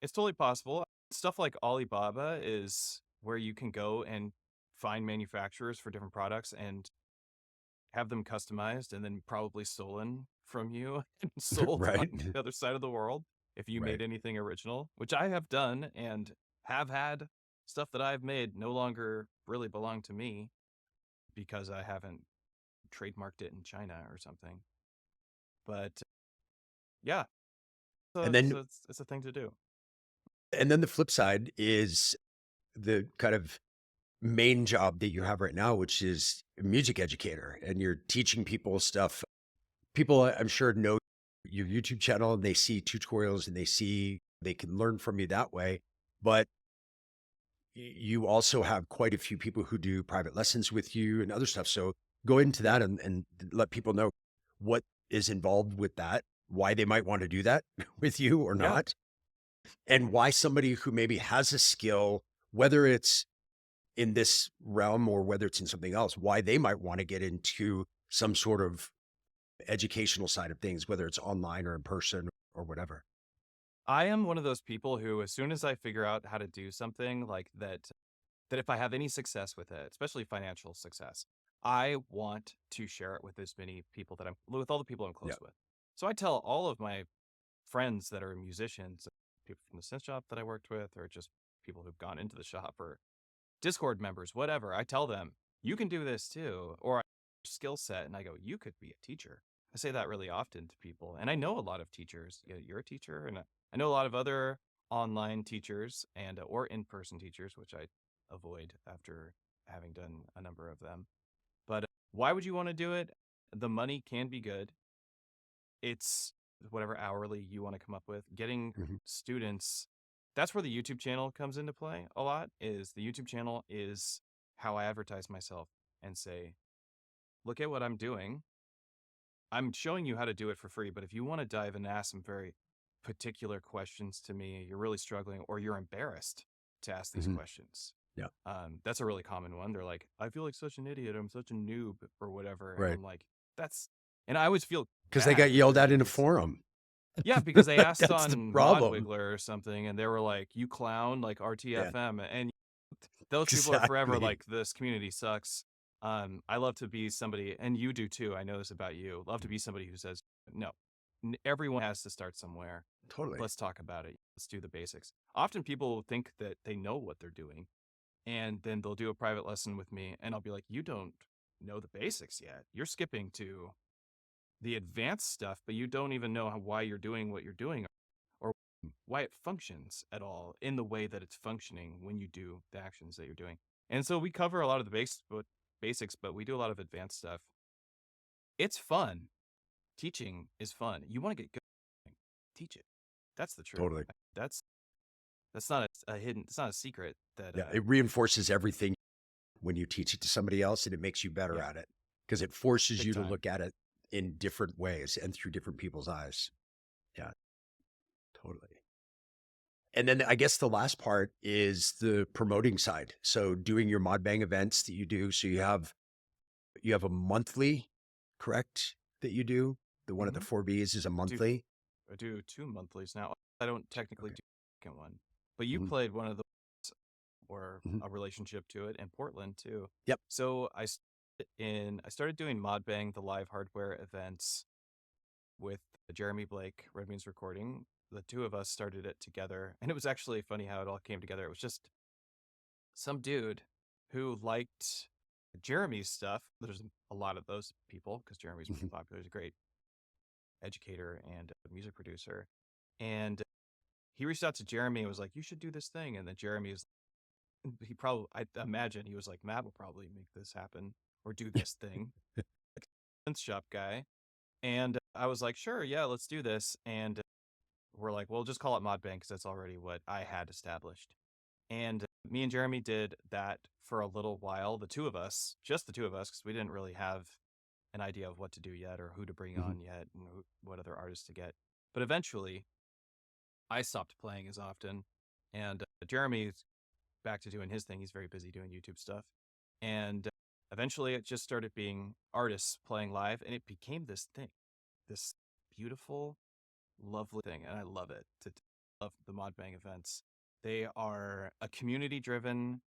totally possible. Stuff like Alibaba is where you can go and find manufacturers for different products and have them customized and then probably stolen from you and sold on Right. the other side of the world if you Right. made anything original, which I have done and have had stuff that I've made no longer really belong to me because I haven't trademarked it in China or something. But yeah, And so, then so it's a thing to do. the flip side is the kind of main job that you have right now, which is a music educator, and you're teaching people stuff. People, I'm sure, know your YouTube channel and they see tutorials and they can learn from you that way. But you also have quite a few people who do private lessons with you and other stuff. So go into Yeah. that and let people know what is involved with that, why they might want to do that with you or Yeah. not, and why somebody who maybe has a skill, whether it's in this realm or whether it's in something else, why they might want to get into some sort of educational side of things, whether it's online or in person or whatever. I am one of those people who, as soon as I figure out how to do something like that, that if I have any success with it, especially financial success, I want to share it with as many people with all the people I'm Yeah. close with. So I tell all of my friends that are musicians, people from the synth shop that I worked with, or just people who've gone into the shop or Discord members, whatever. I tell them, you can do this too, or skill set. And I go, you could be a teacher. I say that really often to people. And I know a lot of teachers. You're a teacher. And I know a lot of other online teachers and or in-person teachers, which I avoid after having done a number of them. But why would you want to do it? The money can be good. It's whatever hourly you want to come up with. Getting Mhm. students, that's where the YouTube channel comes into play a lot. Is the YouTube channel is how I advertise myself and say, look at what I'm doing. I'm showing you how to do it for free, but if you want to dive and ask some very particular questions to me, you're really struggling or you're embarrassed to ask these Mhm. questions. Yeah. That's a really common one. They're like, I feel like such an idiot. I'm such a noob or whatever. And Right. I'm like, and I always feel Because they got bad because yelled I at in think a it's, forum. yeah, because they asked That's the on Mod problem. Wiggler or something and they were like, you clown, like Yeah, RTFM. And those people are forever exactly. like, this community sucks. I love to be somebody, and you do too. I know this about you. Love to be somebody who says, no, everyone has to start somewhere. Totally. Let's talk about it. Let's do the basics. Often people think that they know what they're doing, and then they'll do a private lesson with me, and I'll be like, you don't know the basics yet. You're skipping to the advanced stuff, but you don't even know why you're doing what you're doing or why it functions at all in the way that it's functioning when you do the actions that you're doing. And so we cover a lot of the basics, but we do a lot of advanced stuff. It's fun. Teaching is fun. You want to get good at something, teach it. That's the truth. Totally. That's that's not a hidden. It's not a secret that Yeah. It reinforces everything when you teach it to somebody else and it makes you better yeah, at it because it forces big you to time. look at it in different ways and through different people's eyes. Yeah, totally. And then I guess the last part is the promoting side. So doing your ModBang events that you do. So you have a monthly, correct? That you do. The one at the Hmm. 4Bs is a I do monthly. I do 2 monthlies now. I don't technically Okay. do the second one, but you Mhm, played one of the or mhm. a relationship to it in Portland too. Yep. So I started doing ModBang, the live hardware events with Jeremy Blake, Red Means Recording. The two of us started it together, and it was actually funny how it all came together. It was just some dude who liked Jeremy's stuff. There's a lot of those people because Jeremy's pretty Mhm. popular. He's a great educator and a music producer. And he reached out to Jeremy and was like, "You should do this thing." And then he probably, I imagine he was like, "Matt will probably make this happen or do this thing." Like, synth shop guy. And I was like, "Sure, yeah, let's do this." And we're like, "Well, just call it ModBang because that's already what I had established." And me and Jeremy did that for a little while, the two of us, just the two of us, because we didn't really have an idea of what to do yet or who to bring Mhm. on yet and what other artists to get. But eventually, I stopped playing as often, and Jeremy's back to doing his thing. He's very busy doing YouTube stuff. And eventually, it just started being artists playing live, and it became this thing, this beautiful, lovely thing. And I love it. Love the ModBang events. They are a community driven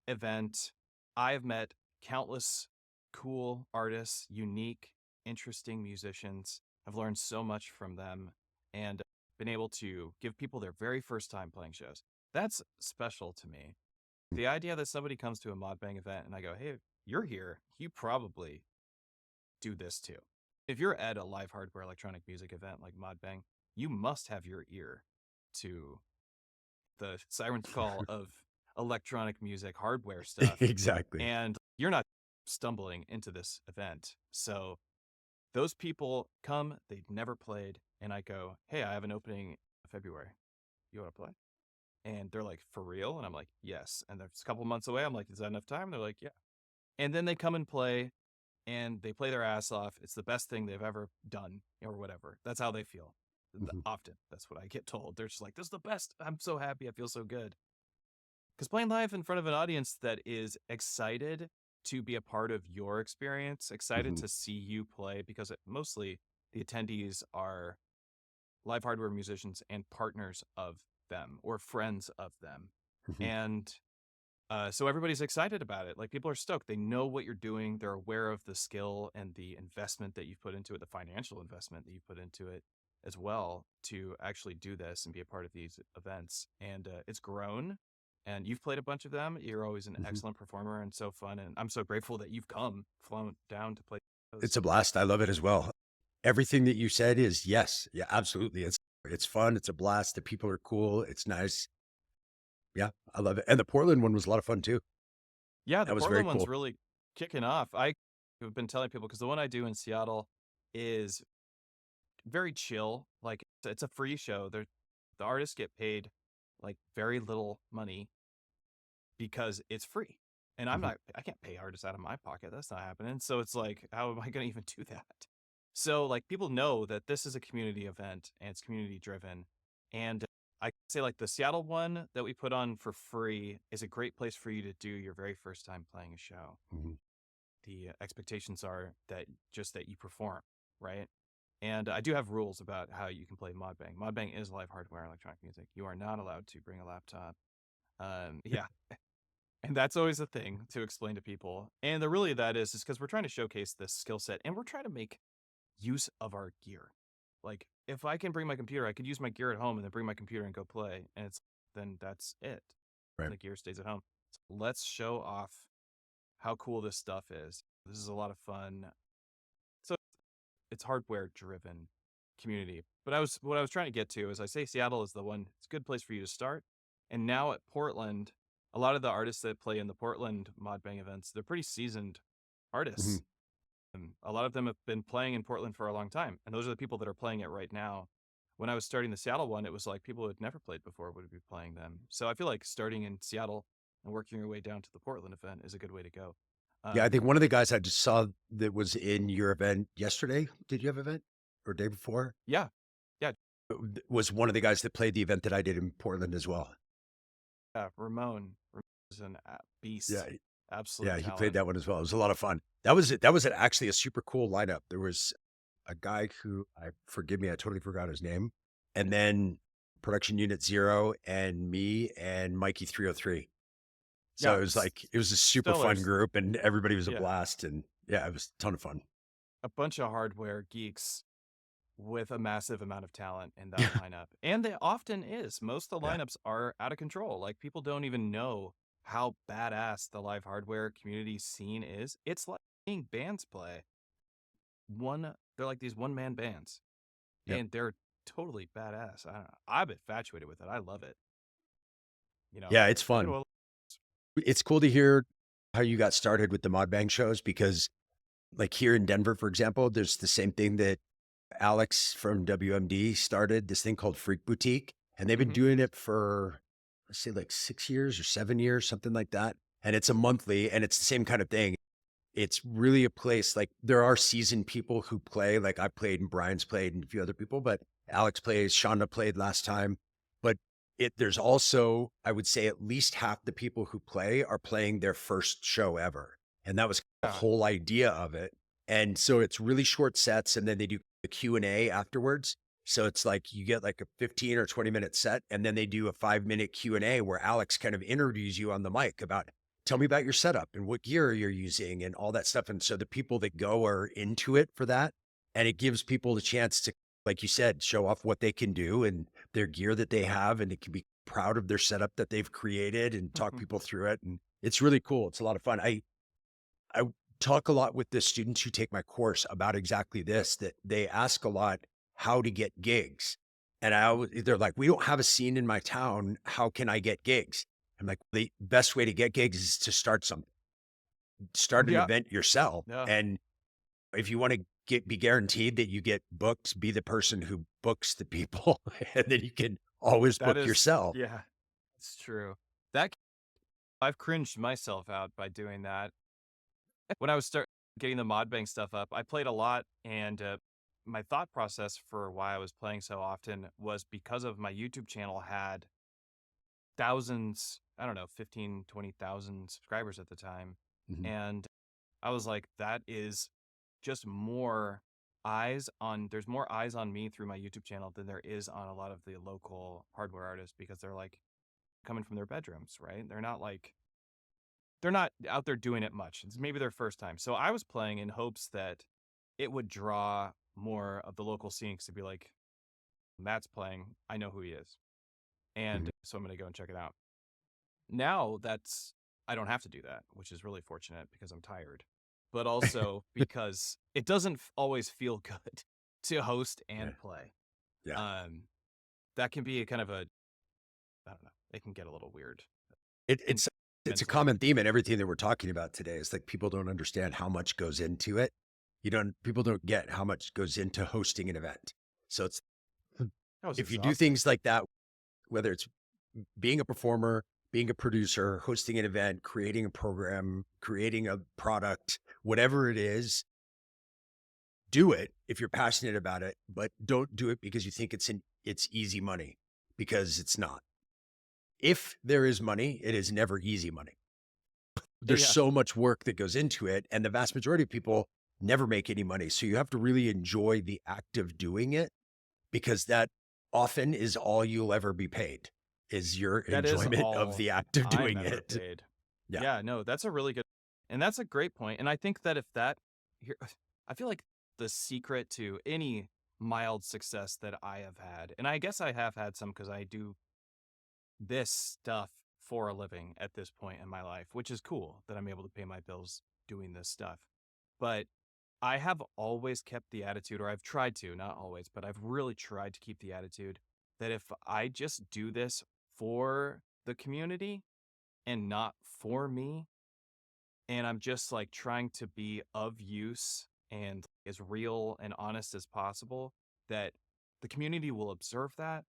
event. I've met countless cool artists, unique, interesting musicians. I've learned so much from them and been able to give people their very first time playing shows. That's special to me. The idea that somebody comes to a ModBang event and I go, "Hey, you're here. You probably do this too." If you're at a live hardware electronic music event like ModBang, you must have your ear to the siren's call of electronic music hardware stuff. Exactly. And you're not stumbling into this event. So those people come, they've never played, and I go, "Hey, I have an opening in February. You want to play?" And they're like, "For real?" And I'm like, "Yes." And there's a couple months away. I'm like, "Is that enough time?" They're like, "Yeah." And then they come and play, and they play their ass off. It's the best thing they've ever done, or whatever. That's how they feel. Mhm. Often, that's what I get told. They're just like, "This is the best. I'm so happy. I feel so good." Because playing live in front of an audience that is excited to be a part of your experience, excited Mhm. to see you play, because mostly the attendees are live hardware musicians and partners of them or friends of them. Mhm. And so everybody's excited about it. Like people are stoked. They know what you're doing. They're aware of the skill and the investment that you've put into it, the financial investment that you put into it as well to actually do this and be a part of these events. And it's grown. And you've played a bunch of them. You're always an Mhm. excellent performer and so fun. And I'm so grateful that you've flown down to play It's those. a blast. I love it as well. Everything that you said is yes. Yeah, absolutely. It's fun. It's a blast. The people are cool. It's nice. Yeah, I love it. And the Portland one was a lot of fun too. Yeah, the That was very Portland one's cool. really kicking off. I have been telling people because the one I do in Seattle is very chill. Like it's a free show. The artists get paid like very little money because it's free. And Mhm. I can't pay artists out of my pocket. That's not happening. So it's like, how am I going to even do that? So like people know that this is a community event and it's community driven. And I say like the Seattle one that we put on for free is a great place for you to do your very first time playing a show. Mhm. The expectations are that you perform, right? And I do have rules about how you can play ModBang. ModBang is live hardware electronic music. You are not allowed to bring a laptop. Yeah, and that's always a thing to explain to people. And the really that is because we're trying to showcase this skill set and we're trying to make use of our gear. Like if I can bring my computer, I could use my gear at home and then bring my computer and go play. And then that's it. Right. The gear stays at home. So let's show off how cool this stuff is. This is a lot of fun. So it's hardware driven community. But what I was trying to get to is I say Seattle is the one, it's a good place for you to start. And now at Portland, a lot of the artists that play in the Portland ModBang events, they're pretty seasoned artists. Mhm. And a lot of them have been playing in Portland for a long time. And those are the people that are playing it right now. When I was starting the Seattle one, it was like people who had never played before would be playing them. So I feel like starting in Seattle and working your way down to the Portland event is a good way to go. Yeah, I Um, think one of the guys I just saw that was in your event yesterday. Did you have an event or day before? yeah, yeah. was one of the guys that played the event that I did in Portland as well. Ramon is an Yeah, beast, yeah, absolute he played talent. that one as well. It was a lot of fun. That was actually a super cool lineup. There was a guy who forgive me, I totally forgot his name, and then Production Unit Zero and me and Mikey 303. So Yeah, it was like it was a super stellar. fun group, and everybody was a Yeah, blast, and yeah, it was a ton of fun. a bunch of hardware geeks with a massive amount of talent in that lineup. And they often is. Most of the Yeah, lineups are out of control. Like people don't even know how badass the live hardware community scene is. It's like seeing bands play. They're like these one-man bands yeah, and they're totally badass. I don't know. I'm infatuated with it. I love it. You know, yeah. It's I go fun. to It's cool to hear how you got started with the ModBang shows because, like here in Denver, for example, there's the same thing that Alex from WMD started. This thing called Freak Boutique, and they've been Mhm. doing it for let's say like 6 years or 7 years, something like that. And it's a monthly, and it's the same kind of thing. It's really a place like there are seasoned people who play, like I played and Brian's played and a few other people, but Alex plays, Shonda played last time. But there's also, I would say at least half the people who play are playing their first show ever. And that was the Yeah, whole idea of it. And so it's really short sets and then they do the Q&A afterwards. So it's like you get like a 15 or 20-minute set and then they do a 5-minute Q&A where Alex kind of interviews you on the mic about tell me about your setup and what gear you're using and all that stuff. And so the people that go are into it for that. And it gives people the chance to, like you said, show off what they can do and their gear that they have. And it can be proud of their setup that they've created and talk people through it. And it's really cool. It's a lot of fun. I talk a lot with the students who take my course about exactly this, that they ask a lot how to get gigs. And they're like, we don't have a scene in my town. How can I get gigs? I'm like, the best way to get gigs is to start something, start an yeah, event yourself. yeah. And if you want to be guaranteed that you get booked, be the person who books the people and then you can always That book is, yourself. yeah, it's true. That I've cringed myself out by doing that. When I was start getting the ModBang stuff up, I played a lot, and my thought process for why I was playing so often was because of my YouTube channel had thousands, I don't know, 15, 20,000 subscribers at the time. Mhm. And I was like, that is just more there's more eyes on me through my YouTube channel than there is on a lot of the local hardware artists because they're like coming from their bedrooms, right? They're not out there doing it much. It's maybe their first time. So I was playing in hopes that it would draw more of the local scenes to be like, Matt's playing. I know who he is. And Mhm. so I'm going to go and check it out. Now I don't have to do that, which is really fortunate because I'm tired, but also because it doesn't always feel good to host Yeah. and play. Yeah. Um, that can be a kind of I don't know, it can get a little weird It, in it's a mentally. common theme in everything that we're talking about today. It's like people don't understand how much goes into it. People don't get how much goes into hosting an event. So it's That was if you do exhausting. things like that, whether it's being a performer, being a producer, hosting an event, creating a program, creating a product, whatever it is, do it if you're passionate about it, but don't do it because you think it's easy money because it's not. If there is money, it is never easy money. There's Yeah, so much work that goes into it, and the vast majority of people never make any money. So you have to really enjoy the act of doing it because that often is all you'll ever be paid is your that is enjoyment of all the act of I'm doing ever it. paid. Yeah. Yeah, no, that's a really good, and that's a great point. And I think that if that here, I feel like the secret to any mild success that I have had, and I guess I have had some because I do this stuff for a living at this point in my life, which is cool that I'm able to pay my bills doing this stuff. But I have always kept the attitude, or I've tried to, not always, but I've really tried to keep the attitude that if I just do this for the community and not for me, and I'm just like trying to be of use and as real and honest as possible, that the community will observe that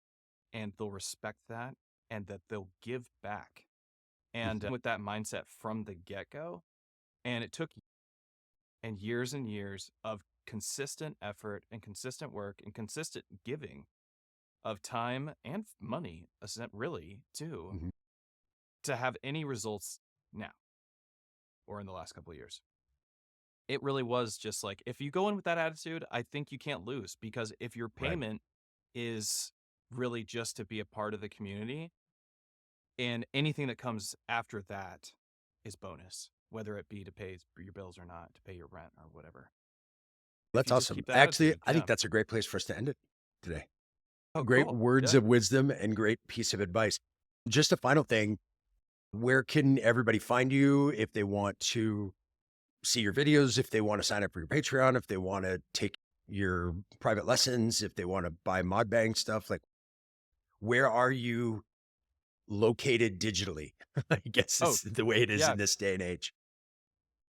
and they'll respect that and that they'll give back. And Mhm. with that mindset from the get go, and it took and years of consistent effort and consistent work and consistent giving of time and money, really, too, Mhm. to have any results now or in the last couple of years. It really was just like, if you go in with that attitude, I think you can't lose, because if your Right. payment is really just to be a part of the community, and anything that comes after that is bonus, whether it be to pay your bills or not, to pay your rent or whatever. If That's you just awesome. keep that Actually, attitude, I think yeah. that's a great place for us to end it today. Oh, Great cool. words Yeah. of wisdom and great piece of advice. Just a final thing, where can everybody find you if they want to see your videos, if they want to sign up for your Patreon, if they want to take your private lessons, if they want to buy ModBang stuff? Like, where are you located digitally? I guess Oh, is the way it is yeah. in this day and age.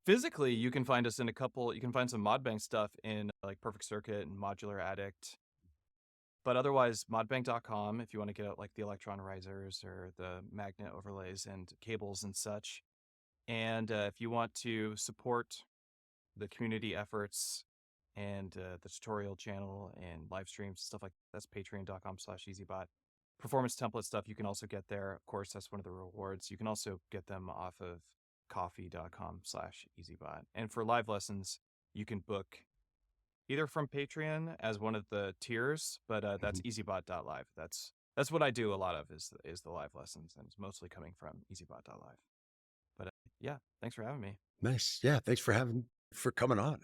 Physically, you can find us in you can find some ModBang stuff in like Perfect Circuit and Modular Addict. But otherwise, modbang.com if you want to get out like the electron risers or the magnet overlays and cables and such. And if you want to support the community efforts and the tutorial channel and live streams, stuff like that's patreon.com/EZBOT. Performance template stuff you can also get there. Of course, that's one of the rewards. You can also get them off of coffee.com/EZBOT. And for live lessons, you can book either from Patreon as one of the tiers, but that's Mhm. EZBOT.live. That's what I do a lot of is the live lessons, and it's mostly coming from EZBOT.live. But yeah, thanks for having me. Nice. Yeah. Thanks for coming on.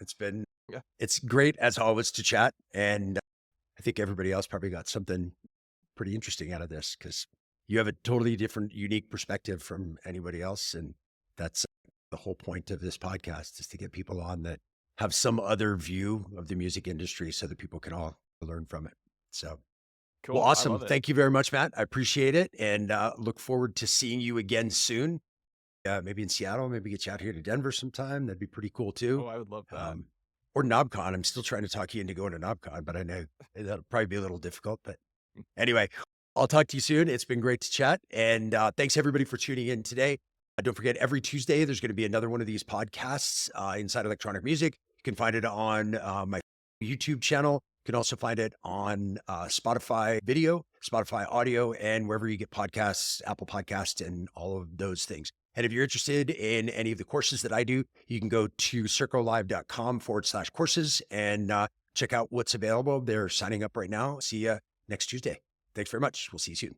Yeah. It's great as always to chat. And I think everybody else probably got something pretty interesting out of this because you have a totally different, unique perspective from anybody else. And that's the whole point of this podcast, is to get people on that have some other view of the music industry so that people can all learn from it. So, well, Cool. I awesome. love it. Thank you very much, Matt. I appreciate it. And look forward to seeing you again soon. Maybe in Seattle, maybe get you out here to Denver sometime. That'd be pretty cool too. Oh, I would love that. Or NobCon. I'm still trying to talk you into going to NobCon, but I know that'll probably be a little difficult. But anyway, I'll talk to you soon. It's been great to chat. And thanks everybody for tuning in today. Don't forget, every Tuesday, there's going to be another one of these podcasts inside electronic music. You can find it on my YouTube channel. You can also find it on Spotify video, Spotify audio, and wherever you get podcasts, Apple Podcasts, and all of those things. And if you're interested in any of the courses that I do, you can go to circolive.com/courses and check out what's available. They're signing up right now. See you next Tuesday. Thanks very much. We'll see you soon.